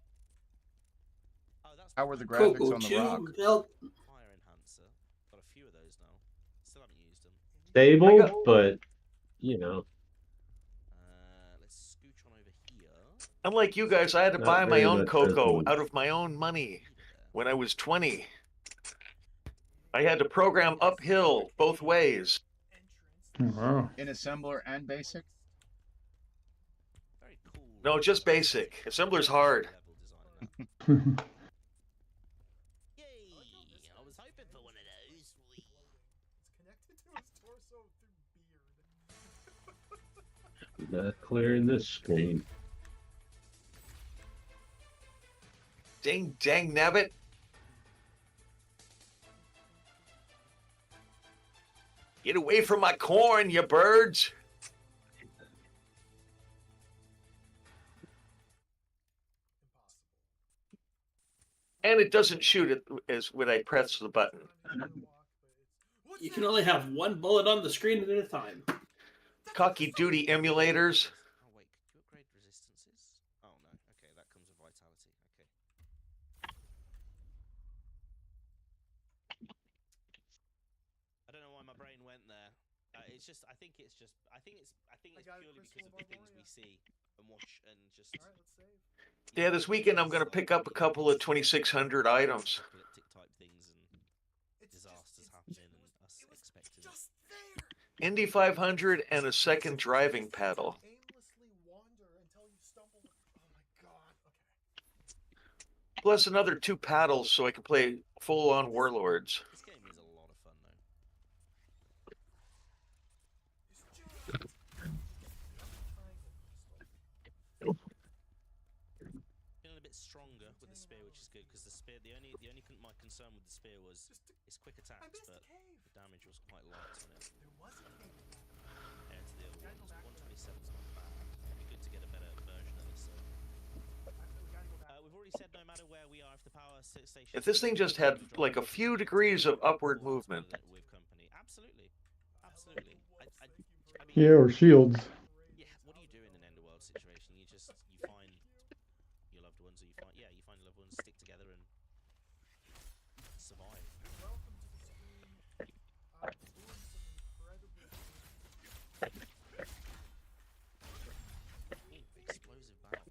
Oh, that's How were the graphics CoCo on the 2 rock? built. Fire enhancer. Got a few of those now. Still haven't used them. Stable, but you know. Let's scooch on over here. Unlike you guys, I had to Not buy my very own much CoCo resonance. out of my own money. when I was 20. I had to program uphill both ways. Oh, wow. In assembler and basic. Very cool. No, just basic. Assembler's hard. Level design that. Yay! I was hoping for one of those. It's connected to his torso through beard. Not clearing this screen. Dang nabbit. Get away from my corn, you birds. And it doesn't shoot it as when I press the button. You can only have one bullet on the screen at a time. Cocky duty emulators. Oh wait, could you upgrade resistances? Oh no, okay, that comes with vitality. Okay. I don't know why my brain went there. It's just, I think it's purely because of the things we see and watch and just. Alright, let's save. Yeah, this weekend I'm going to pick up a couple of 2600 items. Apocalyptic type things and disasters happening and us expecting. Just there. Indy 500 and a second driving paddle. Aimlessly wander until you stumble. Oh my god. Okay. Plus another 2 paddles so I can play full-on Warlords. This game is a lot of fun though. Feeling a bit stronger with the spear, which is good because the spear. The only my concern with the spear was its quick attacks, but the damage was quite light on it. There was a cave. Compared to the other ones, 127 is not bad. It'd be good to get a better version of this. So. We've already said no matter where we are, if the power station. If this thing just had like a few degrees of upward movement. With company, absolutely. I mean, Yeah, or shields. yeah, what do you do in an end of world situation? You find your loved ones, or you find your loved ones, stick together and survive. Welcome to the stream. I'm doing some incredibly Explosive battle.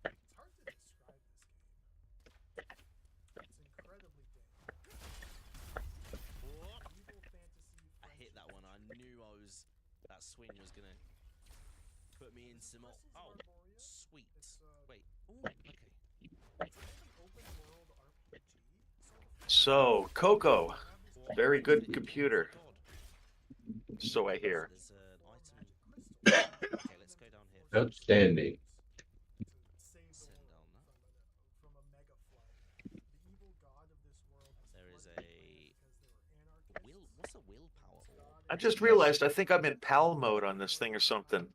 It's hard to describe this game. It's incredibly dangerous. Evil fantasy. I hit that one. I knew that swing was gonna put me in some. Oh, sweet. Wait. Ooh, okay. It's kind of an open world RPG. So, CoCo. Very good computer. So I hear. There's an item. Okay, let's go down here. Outstanding. Save the Send world down that. from a mega flood. The evil god of this world has There is flooded a because they were anarchists. what's a willpower orb? I just realized I think I'm in PAL mode on this thing or something.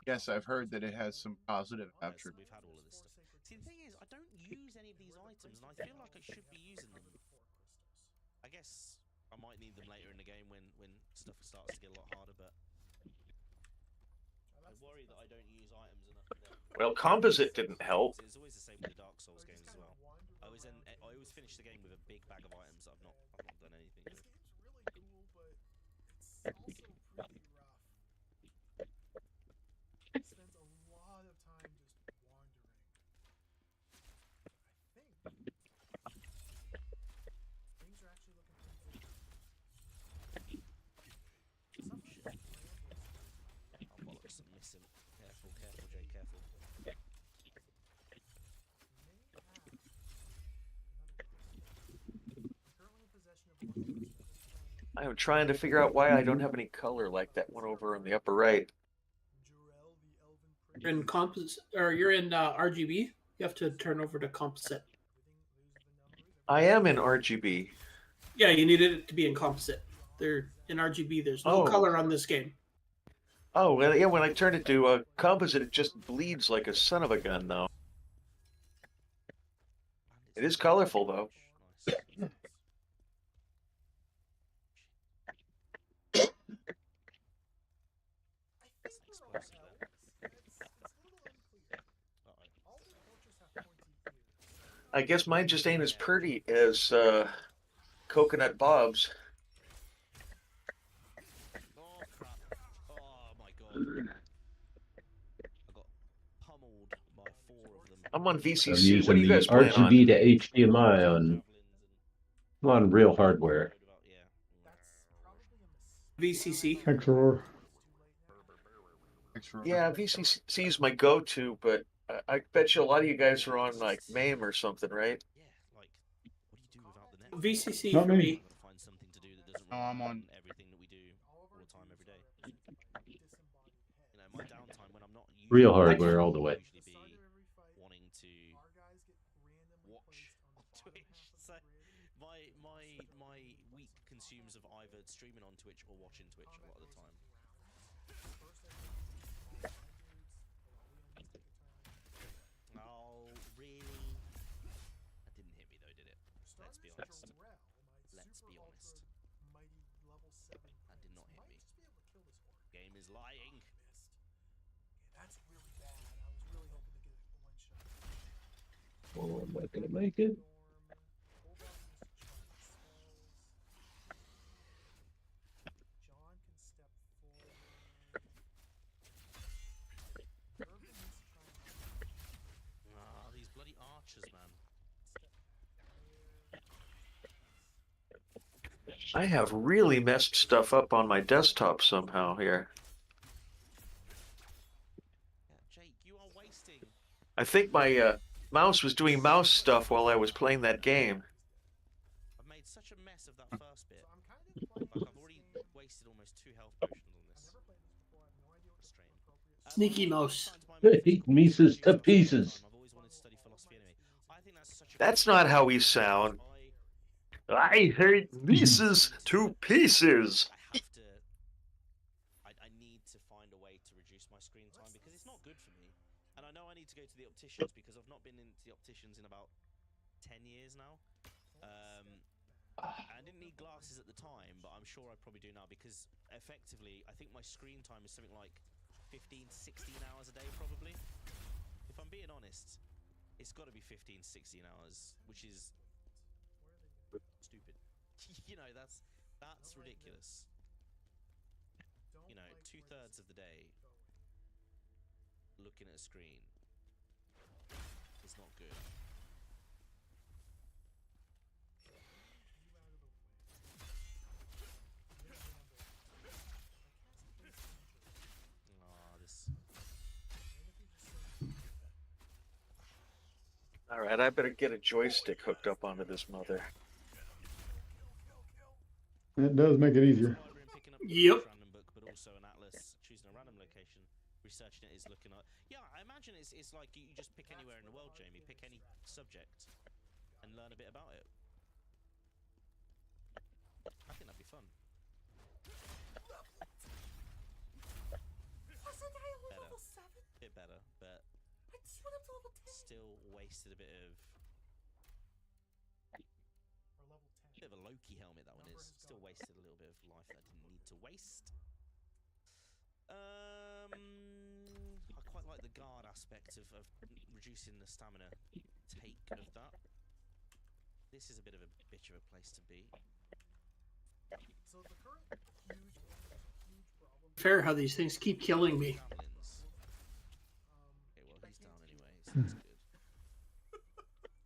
Yes, I've heard that it has some positive attributes. We've had all of this stuff. See, the thing is, I don't use any of these items, and I feel like I should be using them. I guess I might need them later in the game when stuff starts to get a lot harder, but I worry that I don't use items enough. Well, composite didn't help. It's always the same with the Dark Souls games as well. I always finish the game with a big bag of items that I've not done anything with. This game's really cool, but it's also pretty rough. It spends a lot of time just wandering. I think things are actually looking pretty good. Some shit. Oh bollocks, I'm missing. Careful, Jay, careful. I'm trying to figure out why I don't have any color like that one over on the upper right. You're in composite, or you're in RGB. You have to turn over to composite. I am in RGB. Yeah, you need it to be in composite. They're in RGB. There's no color on this game. Oh, well, yeah, when I turn it to composite, it just bleeds like a son of a gun, though. It is colorful, though. I guess mine just ain't as pretty as Coconut Bob's. Oh crap! Oh my god! I got pummeled by 4 of them. I'm on I'm VCC. using What are you the guys playing on? RGB to HDMI on real hardware. VCC. XROR. Yeah, VCC is my go-to, but I bet you a lot of you guys are on like MAME or something, right? VCC Not for me. me. No, I'm on. everything that we do all the time, every day. You know, my downtime when I'm not Real hardware all the way. usually be wanting to watch on Twitch. So my week consumes of either streaming on Twitch or watching Twitch a lot of the time. Oh, really? That didn't hit me though, did it? Let's be honest. Let's be honest. That did not hit me. Game is lying. That's really bad. I was really hoping to get a one shot. Oh, am I gonna make it? John can step forward. Ah, these bloody archers, man. I have really messed stuff up on my desktop somehow here. Jake, you are wasting. I think my mouse was doing mouse stuff while I was playing that game. I've made such a mess of that first bit. Like, I've already wasted almost 2 health potions on this. Frustrating. Sneaky mouse. Mises to pieces. I've always wanted to study philosophy anyway. I think that's such a That's not how we sound. I hate Mises to pieces. I need to find a way to reduce my screen time because it's not good for me. And I know I need to go to the opticians because I've not been into the opticians in about 10 years now. I didn't need glasses at the time, but I'm sure I probably do now because effectively I think my screen time is something like 15, 16 hours a day probably. If I'm being honest, it's got to be 15, 16 hours, which is stupid. You know, that's ridiculous. You know, 2/3 of the day looking at a screen is not good. All right, I better get a joystick hooked up onto this mother. It does make it easier. Yep. Random book, but also an atlas, choosing a random location, researching it is looking at. Yeah, I imagine it's like you just pick anywhere in the world, Jamie. Pick any subject and learn a bit about it. I think that'd be fun. Bit better, but still wasted a bit of a Loki helmet. That one is still wasted a little bit of life that I didn't need to waste. I quite like the guard aspect of reducing the stamina take of that. This is a bit of a bitch of a place to be. So the current huge problem. Fair how these things keep killing me. Okay, well he's down anyway, so that's good.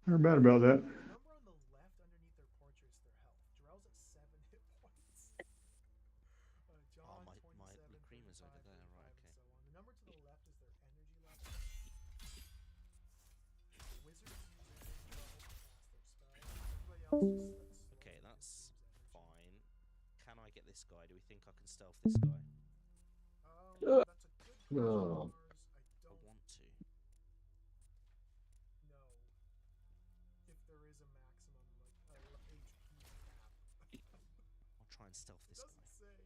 Not bad about that. The number on the left underneath their portraits, their health. Jarrell's at 7 hit points. John, my 27, creamer's over 35, there, right, okay. and so on. The number to the left is their energy level. Wizards use energy level to cast their spells. Everybody else just Okay, that's fine. Can I get this guy? Do we think I can stealth this guy? that's a good No. I want to. No. If there is a maximum HP cap. I'll try and stealth this guy. Doesn't say.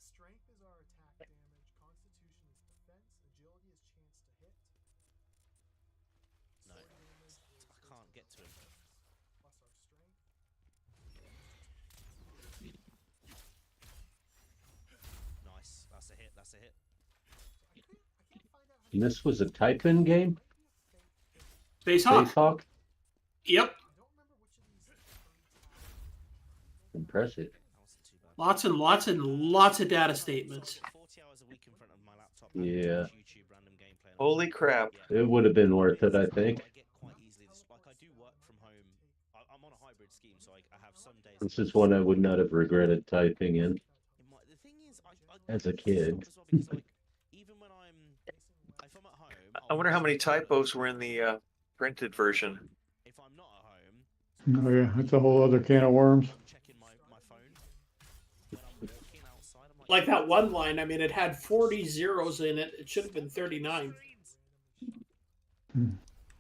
Strength is our attack damage. Constitution is defense. Agility is chance to hit. No, I can't get to him. Plus our strength. Nice, that's a hit. That's a hit. And this was a type-in game? Space Hawk. Space Hawk? Yep. Impressive. Lots and lots and lots of data statements. 40 hours a week in front of my laptop. Yeah. YouTube random gameplay, and Holy crap. It would have been worth it, I think. I get quite easily like I do work from home. I'm on a hybrid scheme, so I have some days. This is one I would not have regretted typing in The thing is, as a kid. as well because like even when if I'm at home, I wonder how many typos were in the printed version. if I'm not at home, Oh yeah, that's a whole other can of worms. I'm checking my phone when I'm walking outside. I'm Like that one line, I mean, it had 40 zeros in it. It should have been 39.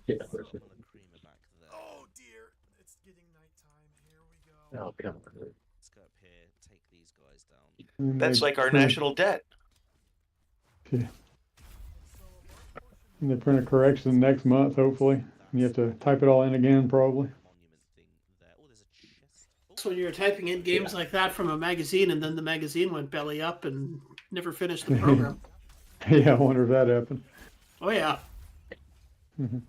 Yeah. Oh dear, it's getting nighttime. Here we go. Oh, come on. Let's go up here, take these guys down. And That's they like our print- national debt. Okay. And they print a correction next month, hopefully. You have to type it all in again, probably. So when you're typing in games like that from a magazine, and then the magazine went belly up and never finished the program. Yeah, I wonder if that happened. Oh yeah. Mhm.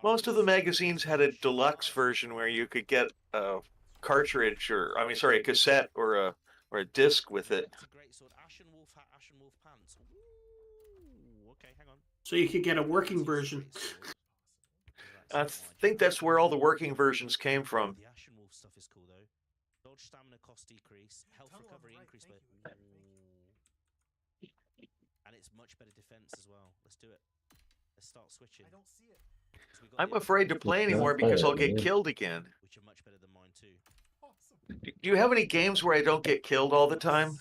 Most of the magazines had a deluxe version where you could get a cartridge a cassette or a disc with it. That's a great sword. Ashen wolf hat, ashen wolf pants. Ooh, okay, hang on. So you could get a working version. I think that's where all the working versions came from. The ashen wolf stuff is cool though. Dodge stamina cost decrease, health recovery increase, but and it's much better defense as well. Let's do it. Let's start switching. I don't see it. I'm afraid to play anymore because I'll get killed again. Which are much better than mine too. Awesome. Do you have any games where I don't get killed all the time?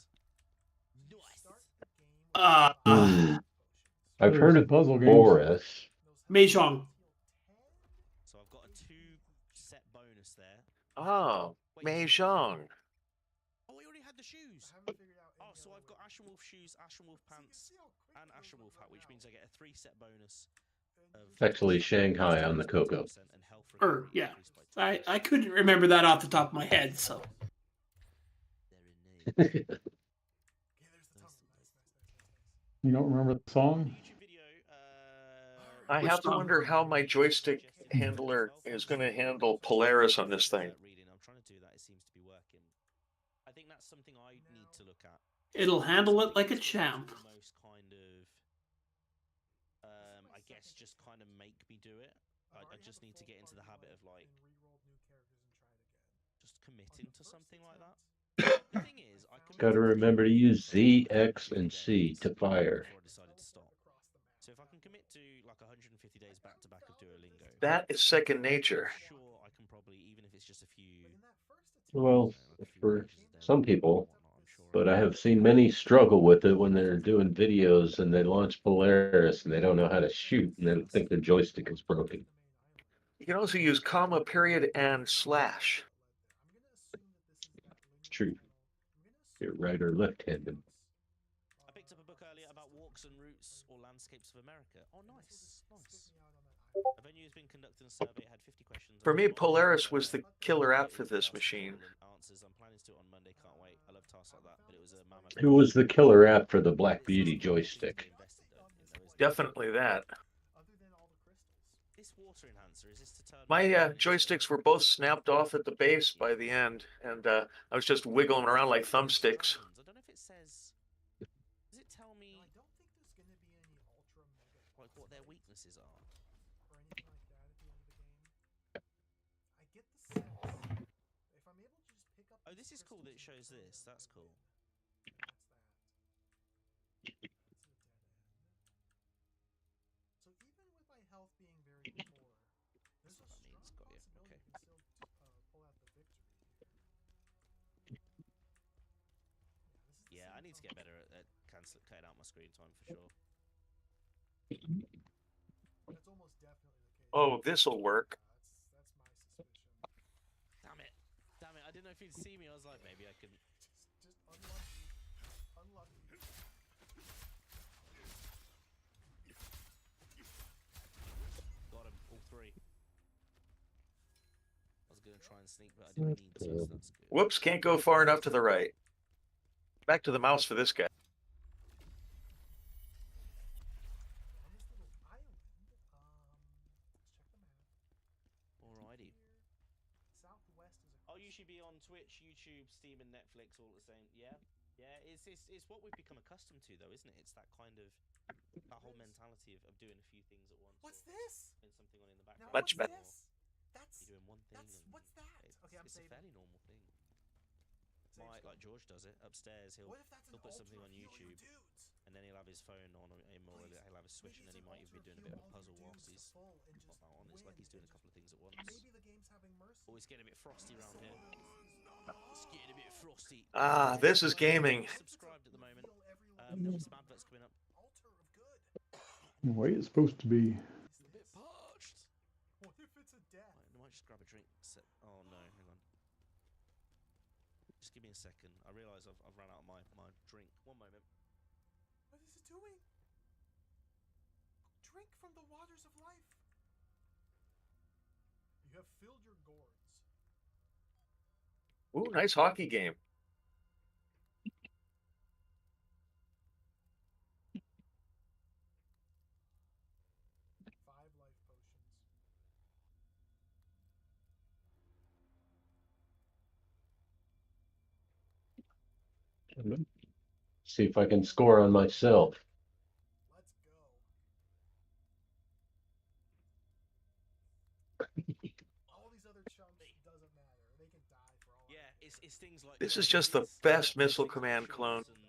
I've heard of puzzle games. Boris. Mahjong. So I've got a 2 set bonus there. Oh, Mahjong. Oh, we already had the shoes. Oh, so I've got Ashen Wolf shoes, Ashen Wolf pants, and Ashen Wolf hat, which means I get a 3 set bonus. It's actually Shanghai on the CoCo. Yeah. I couldn't remember that off the top of my head, so. You don't remember the song? I have to wonder how my joystick handler is going to handle Polaris on this thing. I'm trying to do that. It seems to be working. I think that's something I need to look at. It'll handle it like a champ. Most kind of, I guess, just kind of make me do it. I just need to get into the habit of like just committing to something like that. The thing is, I Got to remember to use Z, X, and C to fire. before I decided to stop. So if I can commit to like 150 days back to back of Duolingo, That is second nature. sure I can probably, even if it's just a few. Well, for some people, but I have seen many struggle with it when they're doing videos and they launch Polaris and they don't know how to shoot and they think their joystick is broken. You can also use comma, period, and slash. It's true. You're right or left-handed. I picked up a book earlier about walks and routes or landscapes of America. Oh, nice, nice. A venue has been conducting a survey. It had 50 questions. For me, Polaris was the killer app for this machine. Answers. I'm planning to do it on Monday. Can't wait. I love tasks like that, but it was a mammoth. Who was the killer app for the Black Beauty joystick? Definitely that. This water enhancer, is this to turn My joysticks were both snapped off at the base by the end, and I was just wiggling around like thumbsticks. I don't know if it says. Does it tell me? I don't think there's gonna be any ultra mega Like what their weaknesses are? or anything like that at the end of the game. I get the sense if I'm able to just pick up. Oh, this is cool that it shows this. That's cool. So even with my health being very poor, there's a strong possibility we can still pull out the victory here. Yeah, I need to get better at cutting out my screen time for sure. That's almost definitely the case. Oh, this'll work. That's my suspicion. Damn it! Damn it! I didn't know if he'd see me. I was like, maybe I can. Just unlucky. Unlucky. Got him, all 3. I was gonna try and sneak, but I didn't need to. So that's good. Whoops, can't go far enough to the right. Back to the mouse for this guy. On this little island, let's check the map. Alrighty. Southwest is I'll usually be on Twitch, YouTube, Steam, and Netflix all at the same. Yeah, Yeah, it's what we've become accustomed to, though, isn't it? It's that kind of that whole mentality of doing a few things at once. What's or this? Doing something on in the Now background. Much what's better. this? That's You're doing one thing. what's that? Okay, I'm It's a saving. fairly normal thing. Save Like stuff. George does it upstairs. He'll What if that's an put something ultra on heal your YouTube, dudes? and then he'll have his phone on him, or Please, he'll have a switch, maybe and then he it's might an even be doing a ultra bit of a heal all puzzle your whilst dudes he's to full and got just that on. It's like win he's doing and a couple of things at once. Maybe the game's having mercy. Oh, it's getting a bit frosty around here. It's getting a bit frosty. Ah, this is gaming. Subscribed at the moment. There's some adverts coming up. Altar of good. The way it's supposed to be. A bit parched. What if it's a death? I might just grab a drink. Oh no, hang on. Just give me a second. I realise I've run out of my drink. One moment. What is it doing? Drink from the waters of life. You have filled your gourds. Ooh, nice hockey game. 5 life potions. See if I can score on myself. Let's go. All these other chumps doesn't matter. They can die for all. Yeah, it's things like This is just the best Missile Command clone. and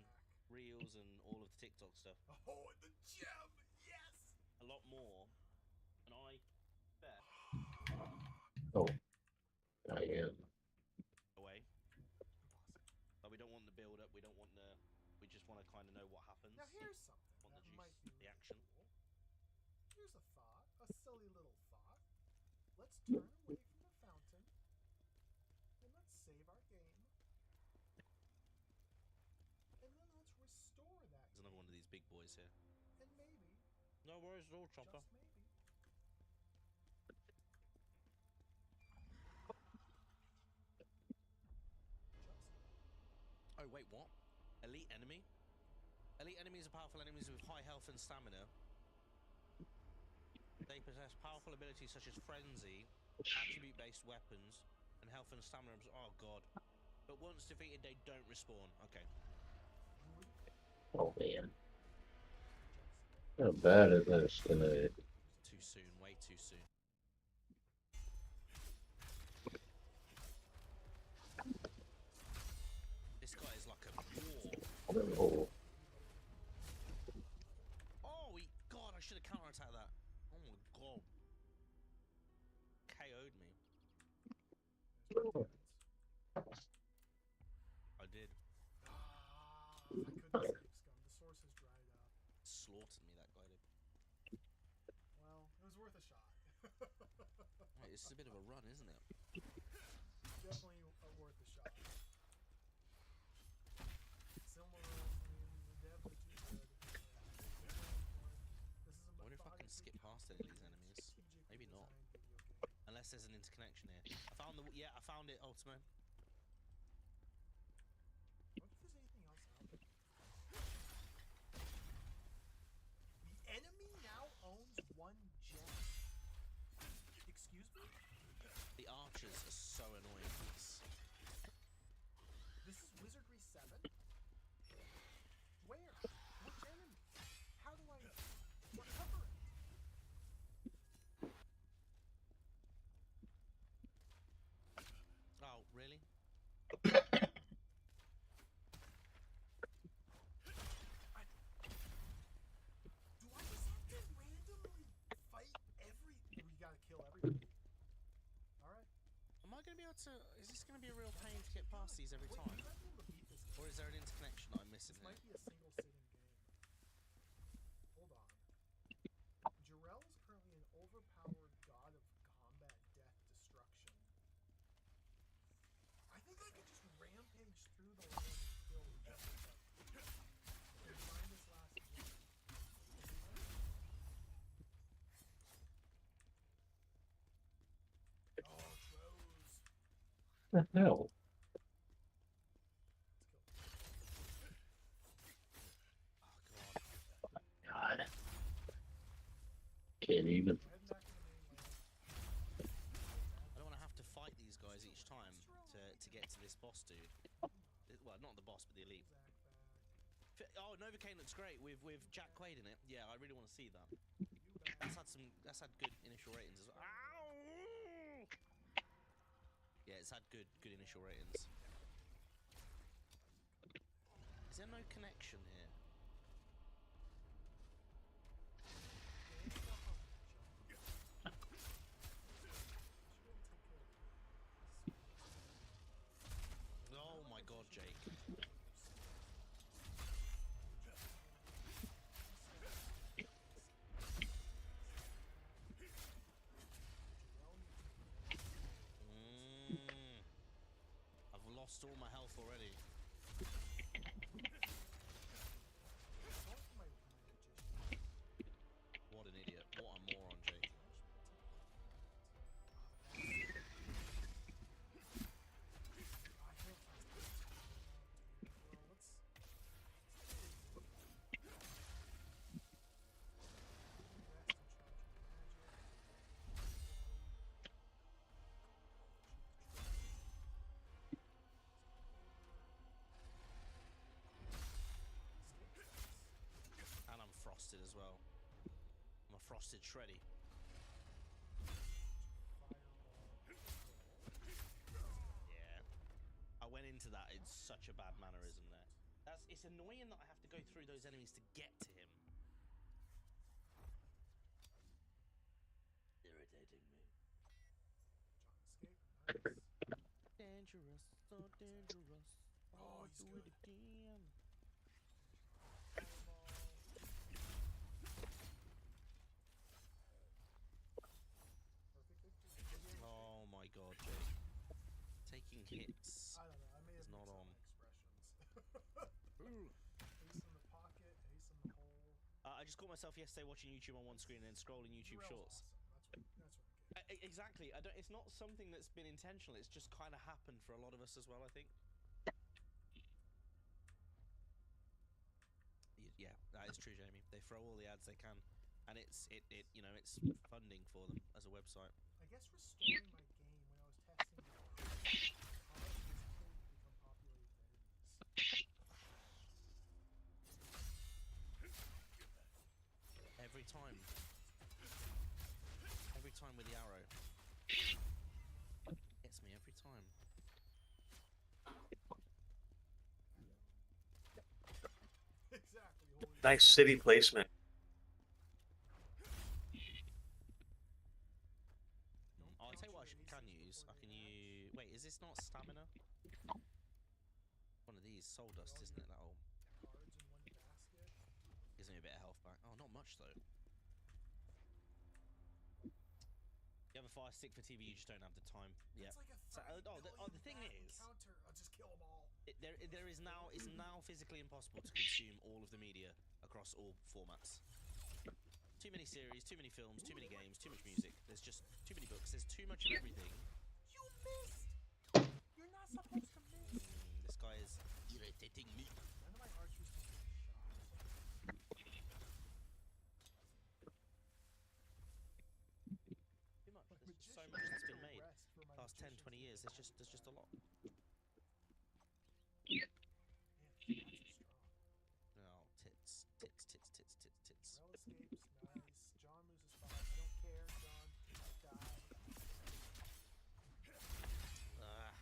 reels and all of the TikTok stuff. Oh, the gem! Yes! A lot more. And I bet Oh, I am. away. But we don't want the build up. We don't want the. We just want to kind of know what happens. Now here's something Want that the might juice, be the really action. cool. Here's a thought, a silly little thought. Let's turn away from the fountain and let's save our game. And then let's restore that. There's another one of these big boys here. And maybe, No worries at all, Chopper. just maybe, Oh wait, what? Elite enemy? Elite enemies are powerful enemies with high health and stamina. They possess powerful abilities such as frenzy, attribute-based weapons, and health and stamina. Oh god! But once defeated, they don't respawn. Okay. Oh man. How bad is this tonight? Too soon. Way too soon. This guy is like a war. Oh, Oh, God, I should have counterattacked that. Oh my god. KO'd me. I did. I couldn't save scum. The source has dried up. Slaughtered me, that guy did. Well, it was worth a shot. Right, it's a bit of a run, isn't it? Definitely worth a shot. Similar, I mean, the devs are too good. This is a I wonder if I can skip past any of these enemies. Maybe not. Unless there's an interconnection here. I found I found it, Ultimo. What if there's anything else out there? The enemy now owns 1 gem. Excuse me? The archers are so annoying. This is Wizardry 7? Where? Which enemy? How do I recover it? Oh, really? Do I just have to randomly fight we gotta kill everybody. Alright. Am I going to be able to... Is this going to be a real pain to get past these every time? Or is there an interconnection I'm missing This here? might be a single sitting game. Hold on. Jarrell is currently an overpowered god of combat, death, destruction. I think I could just rampage through the land and kill everybody. And find this last gem. Oh, Trows. what the hell? God. Can't even. I don't want to have to fight these guys each time to get to this boss dude. Well, not the boss, but the elite. Oh, Novocaine looks great with Jack Quaid in it. Yeah, I really want to see that. That's had good initial ratings as well. Ow! Yeah, it's had good initial ratings. Is there no connection here? Oh my god, Jake. I've lost all my health already. What an idiot. What a moron, Jake. And I'm frosted as well. I'm a frosted shreddy. Yeah. I went into that in such a bad mannerism there. It's annoying that I have to go through those enemies to get to him. Irritating me. Dangerous, so dangerous. Oh, do it again. Oh my god, Jake. Taking hits I don't know. I may have is not mixed up on. my expressions. Ace in the pocket, ace in the hole. I just caught myself yesterday watching YouTube on one screen and then scrolling YouTube Drill's Shorts. Awesome. That's what I'm getting. Exactly. It's not something that's been intentional. It's just kind of happened for a lot of us as well, I think. Yeah, that is true, Jamie. They throw all the ads they can, and it's funding for them as a website. I guess restoring my game when I was testing it, become populated with enemies. Every time with the arrow. Hits me every time. Exactly. Nice city placement. I'll tell you what I can use. I can use... Wait, is this not stamina? One of these. Soul dust, isn't it? That'll... Cards in one basket. Gives me a bit of health back. Oh, not much, though. You have a fire stick for TV, you just don't have the time. Yeah. It's like a the thing is... Counter. I'll just kill them all. There is now... It's now physically impossible to consume all of the media across all formats. Too many series, too many films, too many games, too much music. There's just too many books. There's too much of everything. You missed. You're not supposed to miss. This guy is irritating me. None of my archers can get Too much. There's just so much that's been made. Past 10, 20 years. There's just a lot. Oh, tits. Rel escapes. Nice. John loses 5. I don't care. John, die.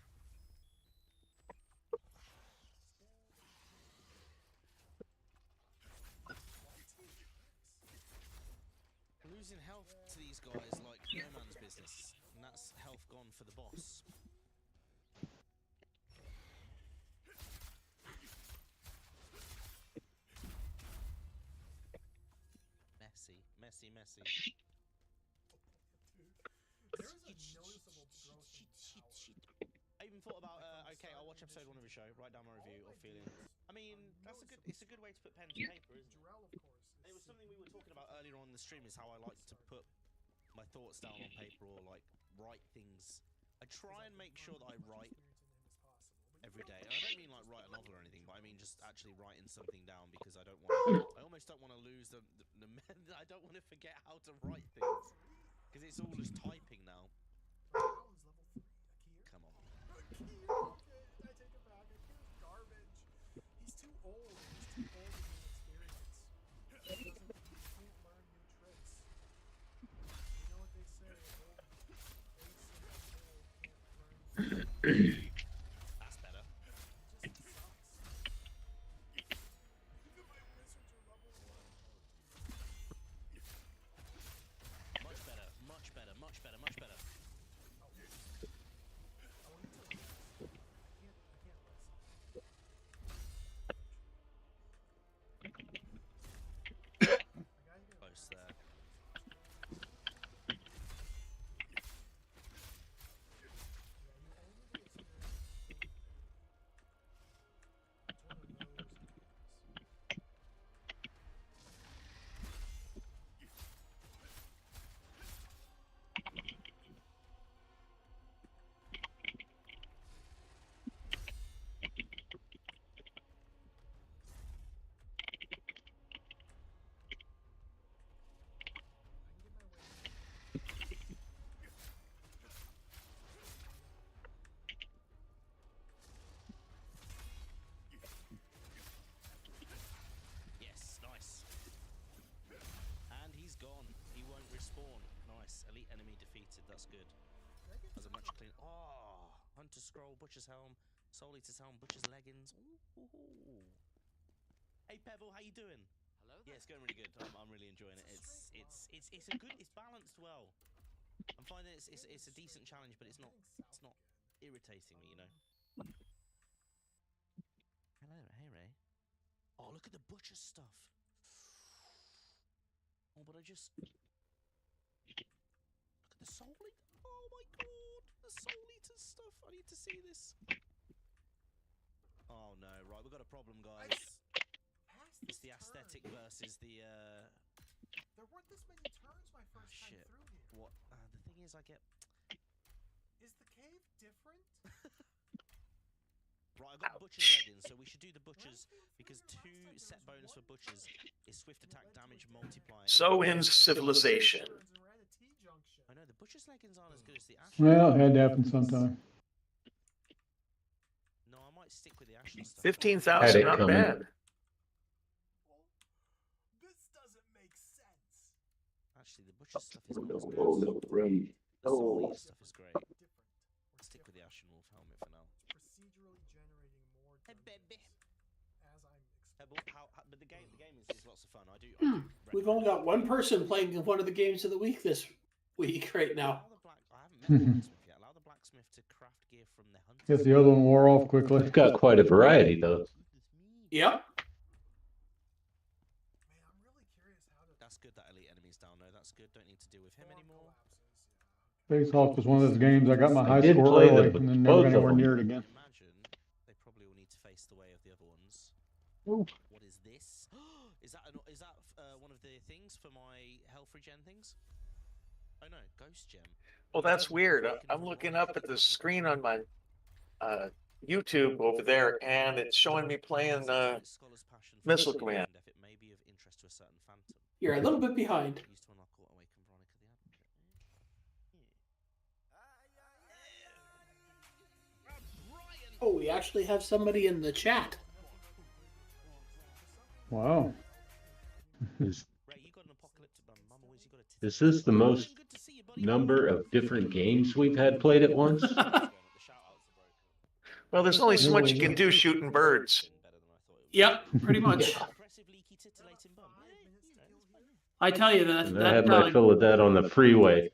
Losing health to these guys like no man's business, and that's health gone for the boss. Messy. There is a noticeable growth in power. I even thought about okay, I'll watch episode 1 of the show, write down my review or feeling. I mean, it's a good way to put pen to paper, isn't it? Jarrell, of course. It was something we were talking about earlier on in the stream, is how I like to put my thoughts down on paper or like write things. I try and make sure that I write every day. And I don't mean like write a novel or anything, but I mean just actually writing something down, because I almost don't want to lose the I don't want to forget how to write things, because it's all just typing now. Brown's level 3. Akir? Come on. Akir? Okay, I take it back. Akir's garbage. He's too old. He's too old That's better. Much better, much better, much better, much better. Close there. Yes, nice. And he's gone. He won't respawn. Nice. Elite enemy defeated. That's good. That's a much clean. Oh, Hunter Scroll, Butcher's Helm, Soul Eater's Helm, Butcher's Leggings. Ooh. Hey Pebble, how you doing? Hello. Yeah, it's going really good. I'm really enjoying it. It's a good. It's balanced well. I'm finding it's a decent challenge, but it's not irritating me, you know. Hello, hey Ray. Oh, look at the butcher stuff. Oh, but I just look at the soul eater. Oh my god, the soul eater stuff. I need to see this. Oh no, right, we've got a problem, guys. It's the aesthetic versus the There weren't this many turns my first time shit. through here. What? The thing is, I get. Is the cave different? Right, I've got butcher's leggings, so we should do the butchers because 2 set bonus for butchers is swift attack damage multiplier. So ends civilization. I know the butcher's leggings aren't as good as the ashen. Well, it had to happen sometime. No, I might stick with the ashen stuff. 15,000, not coming. bad. This doesn't make sense. Actually, the butcher's stuff is not as good. No room. The soul eater stuff is great. I'll stick with the ashen wolf helmet for now. Procedurally generating more baby. as I'm But the game is lots of fun. I do. We've only got one person playing one of the games of the week this week right now. I haven't met the blacksmith yet. Allow the blacksmith to craft gear from the hunter. Guess the other one wore off quickly. We've got quite a variety, though. Yep. That's good that elite enemy's down though. That's good. Don't need to deal with him anymore. Face Hawk was one of those games I got my high did score play early them, and then both never got of anywhere them. near it again. Imagine they probably will need to face the way of the other ones. Ooh. What is this? Is that one of the things for my health regen things? Oh no, ghost gem. Well, that's weird. I'm looking up at the screen on my YouTube over there, and it's showing me playing Missile Command. It may be of interest to a certain phantom. You're a little bit behind. Used to unlock Awaken Veronica the Advocate. Oh, we actually have somebody in the chat. Wow. Is this the most number of different games we've had played at once? Well, there's only so much you can do shooting birds. Yep, pretty much. I tell you that And I had my fill of that on the freeway.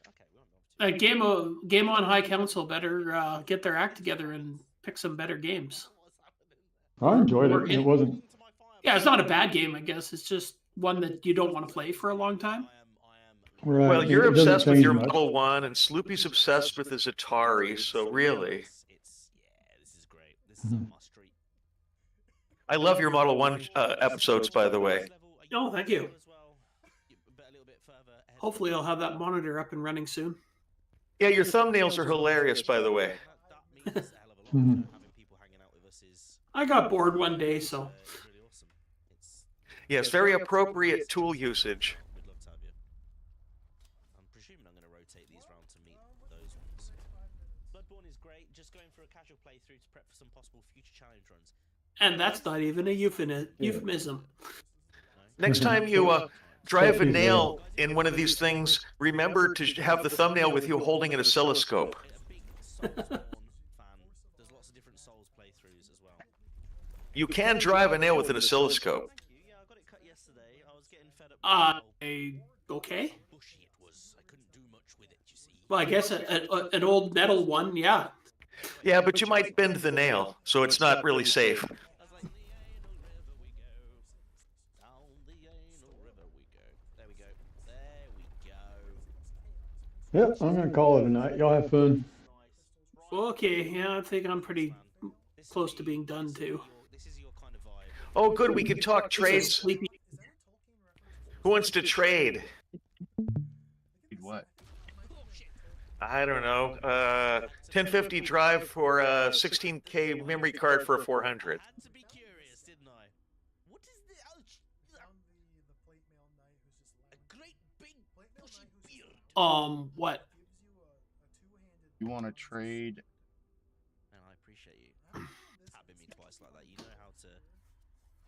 Game on High Council better get their act together and pick some better games. I enjoyed it. It wasn't. Yeah, it's not a bad game, I guess. It's just one that you don't want to play for a long time. Right. Well, it you're doesn't obsessed with change your much. Model 1, and Sloopy's obsessed with his Atari, so really. This is great. This is up my street. I love your Model 1 episodes, by the way. Oh, thank you. Hopefully I'll have that monitor up and running soon. Yeah, your thumbnails are hilarious, by the way. I got bored one day, so. Yes, very appropriate tool usage. I'm presuming I'm going to rotate these round to meet those ones. Bloodborne is great. Just going for a casual playthrough to prep for some possible future challenge runs. And that's not even a euphemism. Next time you drive a nail in one of these things, remember to have the thumbnail with you holding an oscilloscope. You can drive a nail with an oscilloscope. Thank you. Yeah, I got it cut yesterday. I was getting fed up with Okay. bushy it was. I couldn't do much with it, you see. Well, I guess an old metal one, yeah. Yeah, but you might bend the nail, so it's not really safe. I was like, the anal river we go. Down the anal river we go. There we go. There we go. Yep, I'm gonna call it a night. Y'all have fun. Okay, yeah, I think I'm pretty close to being done too. This is your kind of vibe. Oh, good, we can talk trades. Sleepy. Who wants to trade? What? I don't know. 1050 drive for a 16K memory card for a 400. Had to be curious, didn't I? What is the a great big bushy beard? What? You want to trade? And I appreciate you tapping me twice like that. You know how to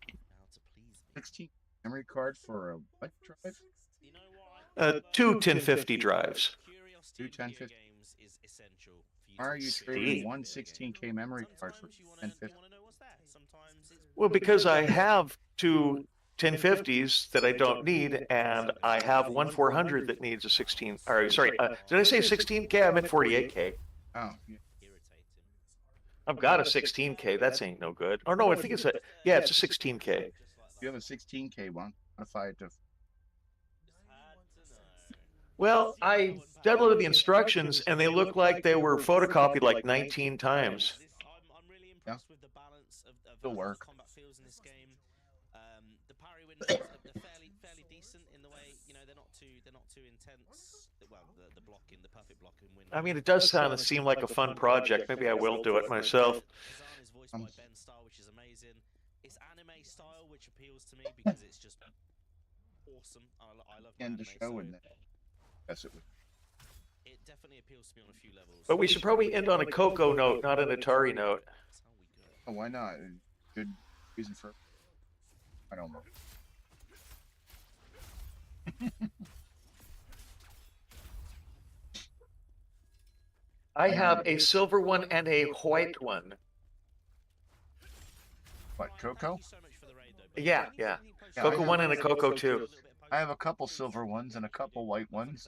please me. 16 memory card for a what drive? You know what? Two 1050 drives. Two 1050. Games is essential for you. Why are you trading one 16K memory card for 1050? Well, because I have two 1050s that I don't need, and I have one 400 that needs a 16. Or sorry, did I say 16K? I meant 48K. Oh, yeah. I've got a 16K. That ain't no good. Or no, I think it's a it's a 16K. You have a 16K one. Modify it to. Well, I downloaded the instructions, and they look like they were photocopied like 19 times. I'm really impressed with the balance of It'll work. combat feels in this game. The parry windows are fairly decent in the way, you know, they're not too intense. Well, the blocking, the perfect blocking window. I mean, it does seem like a fun project. Maybe I will do it myself. Design is voiced by Ben Starr, which is amazing. It's anime style, which appeals to me because it's just awesome. I love End the anime, show so in there. Yes, it would. it definitely appeals to me on a few levels. But we should probably end on a CoCo note, not an Atari note. That's how we go. Oh, why not? Good reason for. I don't know. I have a silver one and a white one. What, CoCo? Yeah. Yeah, CoCo 1 and a CoCo 2. I have a couple silver ones and a couple white ones.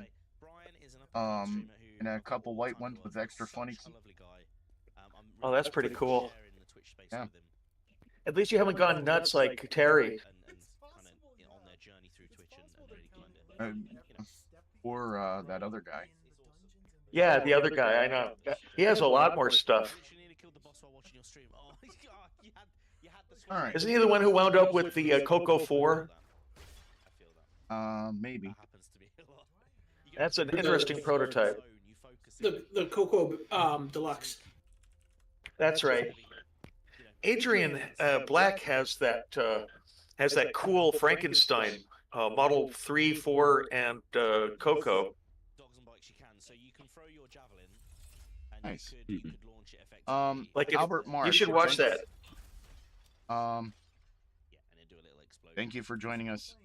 And a couple white ones with extra funny. Oh, that's pretty cool. Yeah. At least you haven't gone nuts like Terry. Or that other guy. Yeah, the other guy, I know. He has a lot more stuff. All right. Isn't he the one who wound up with the CoCo 4? Maybe. That's an interesting prototype. The CoCo Deluxe. That's right. Adrian Black has that cool Frankenstein Model 3, 4, and CoCo. Dogs and bikes you can, so you can throw your javelin and Nice. you could launch it effectively. Like Albert Marsh. you should watch that. Yeah, and then do a little explosion. Thank you for joining us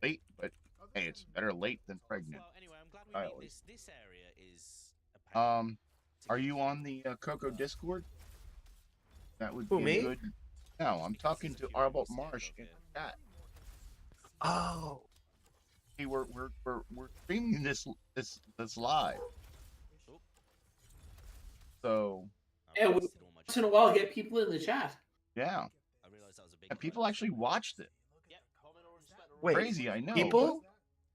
late, but hey, it's better late than pregnant. Well, anyway, I'm glad we made this area is a pain Are you on the CoCo Discord? That would Who, be me? good. No, I'm talking to Albert Marsh in the chat. Oh. Hey, we're streaming this live. So And once in a while, get people in the chat. yeah, I realized that was a big and people actually watched it. Yep, comment or respect. Wait, Crazy, I know. people?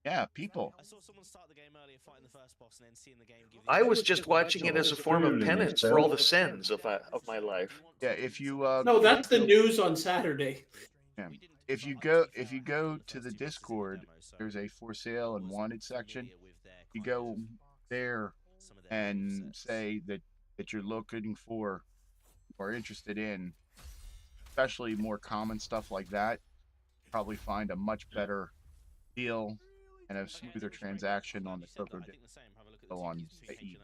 Yeah, people. I saw someone start the game earlier, fighting the first boss, and then seeing the game. Give I was just watching it as a form of penance for all the sins of my life. Yeah, if you No, that's the news on Saturday. yeah. If you go to the Discord, there's a for sale and wanted section. You go there and say that you're looking for or interested in, especially more common stuff like that. Probably find a much better deal and a smoother transaction on the CoCo on Steam.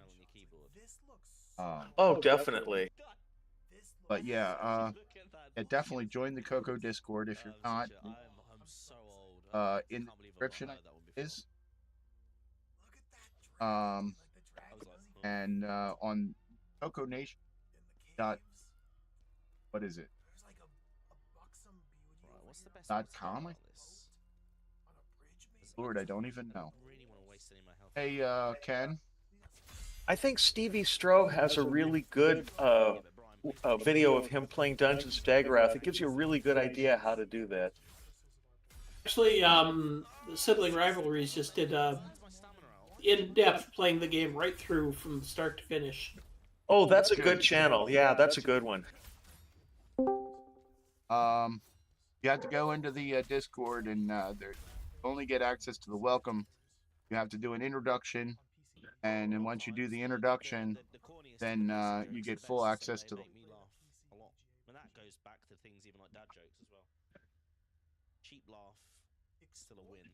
Oh, definitely. But yeah, definitely join the CoCo Discord if you're not. In the description is. And on CoCo Nation. What is it? What's the best dot way to go com. about this? Lord, I don't even know. Really want to waste any of my health. Hey, Ken. I think Stevie Stroh has a really good video of him playing Dungeons of Daggerath. It gives you a really good idea how to do that. Actually, the Sibling Rivalries just did in-depth playing the game right through from start to finish. Oh, that's a good channel. Yeah, that's a good one. You have to go into the Discord, and only get access to the welcome. You have to do an introduction, and then once you do the introduction, then you get full access to the. Make me laugh a lot, and that goes back to things even like dad jokes as well. Cheap laugh, still a win.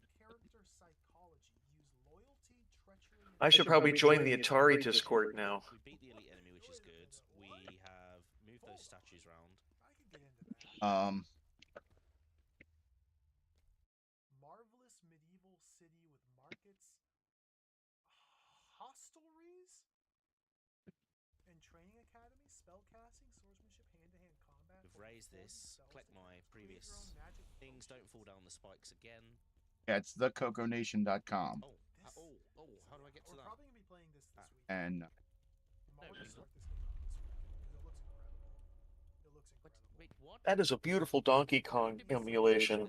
I should probably join the Atari Discord now. We beat the elite enemy, which is good. We have moved those statues around. Marvelous medieval city with markets, hostelries, and training academy, spellcasting, swordsmanship, hand-to-hand combat. We've raised this. Collect my previous things. Don't fall down the spikes again. Yeah, it's thecoconation.com. How do I get to that? We're probably gonna be playing this week. And Wait, what? That is a beautiful Donkey Kong emulation.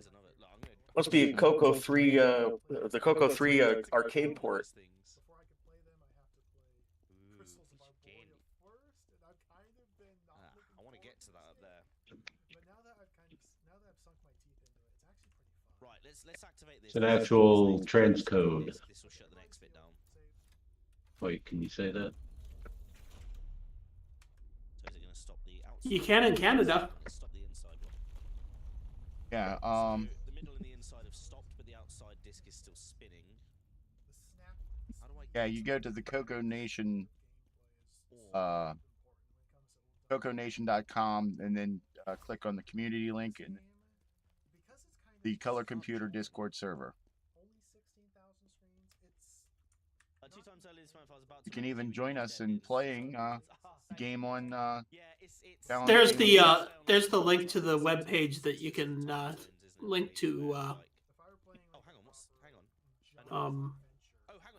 Must be CoCo 3, the CoCo 3 arcade port. Before I can play them, I have to play Crystals of Arborea first, and I've kind of been not looking I want to get to that up there. But now that I've sunk my teeth into it, it's actually pretty fun. Right, let's activate this. It's an actual transcode. This will shut the next bit down. Wait, can you say that? So is it going to stop the outside? You can in Canada. Stop the inside one. yeah, So the middle and the inside have stopped, but the outside disc is still spinning. How do I yeah, you go to the CoCo Nation, CoCoNation.com, and then click on the community link and the Color Computer Discord server. You can even join us in playing game on. There's the link to the web page that you can link to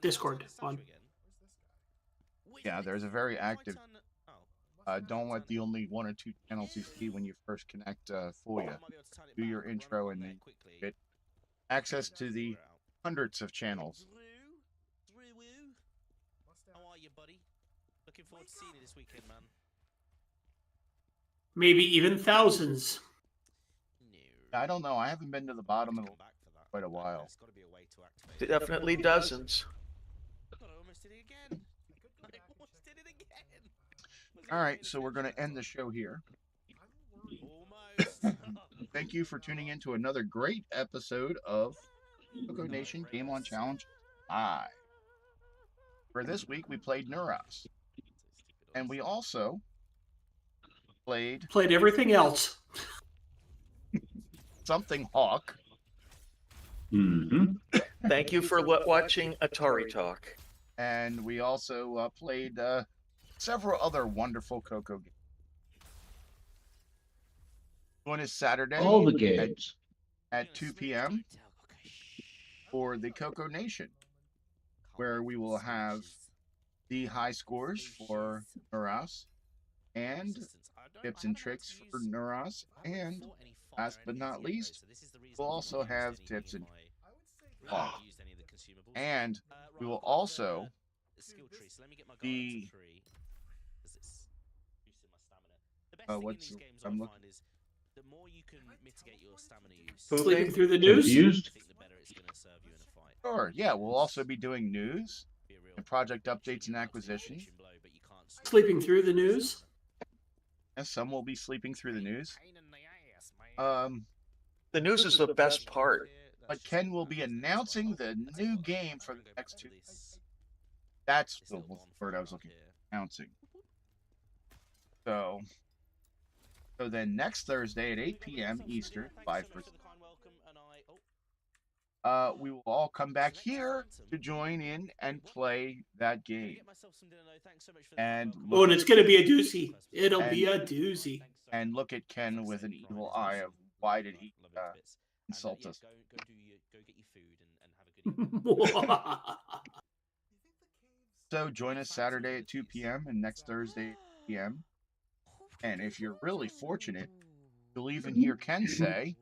Discord on. Yeah, there's a very active. Don't let the only one or two channels you see when you first connect fool you. Do your intro and then get access to the hundreds of channels. How are you, buddy? Looking forward to seeing you this weekend, man. Maybe even thousands. I don't know. I haven't been to the bottom of quite a while. Definitely dozens. God, I almost did it again. I almost did it again. All right, so we're going to end the show here. Almost. Thank you for tuning in to another great episode of CoCo Nation Game On Challenge Live. For this week, we played Neuras. And we also played everything else. Something Hawk. Mm-hmm. Thank you for watching Atari Talk. And we also played several other wonderful CoCo games. One is Saturday. All the games. At 2 p.m. for the CoCo Nation, where we will have the high scores for Neuras and tips and tricks for Neuras, and last but not least, we'll also have tips and and we will also be what's I'm looking. The more you can mitigate your stamina use. Sleeping through the news? Confused? I think the better it's going to serve you in a fight. Sure, yeah, we'll also be doing news and project updates and acquisitions. Sleeping through the news? Yes, some will be sleeping through the news. The news is the best part. But Ken will be announcing the new game for the next 2 days. That's the word I was looking for. Announcing. So then next Thursday at 8 p.m. Eastern, 5%. We will all come back here to join in and play that game. And and it's going to be a doozy. It'll be a doozy. And look at Ken with an evil eye of why did he love you to bits. And, insult yeah, us? go get your food and have a good evening. So join us Saturday at 2 p.m. and next Thursday at 8 p.m. And if you're really fortunate, you'll even hear Ken say,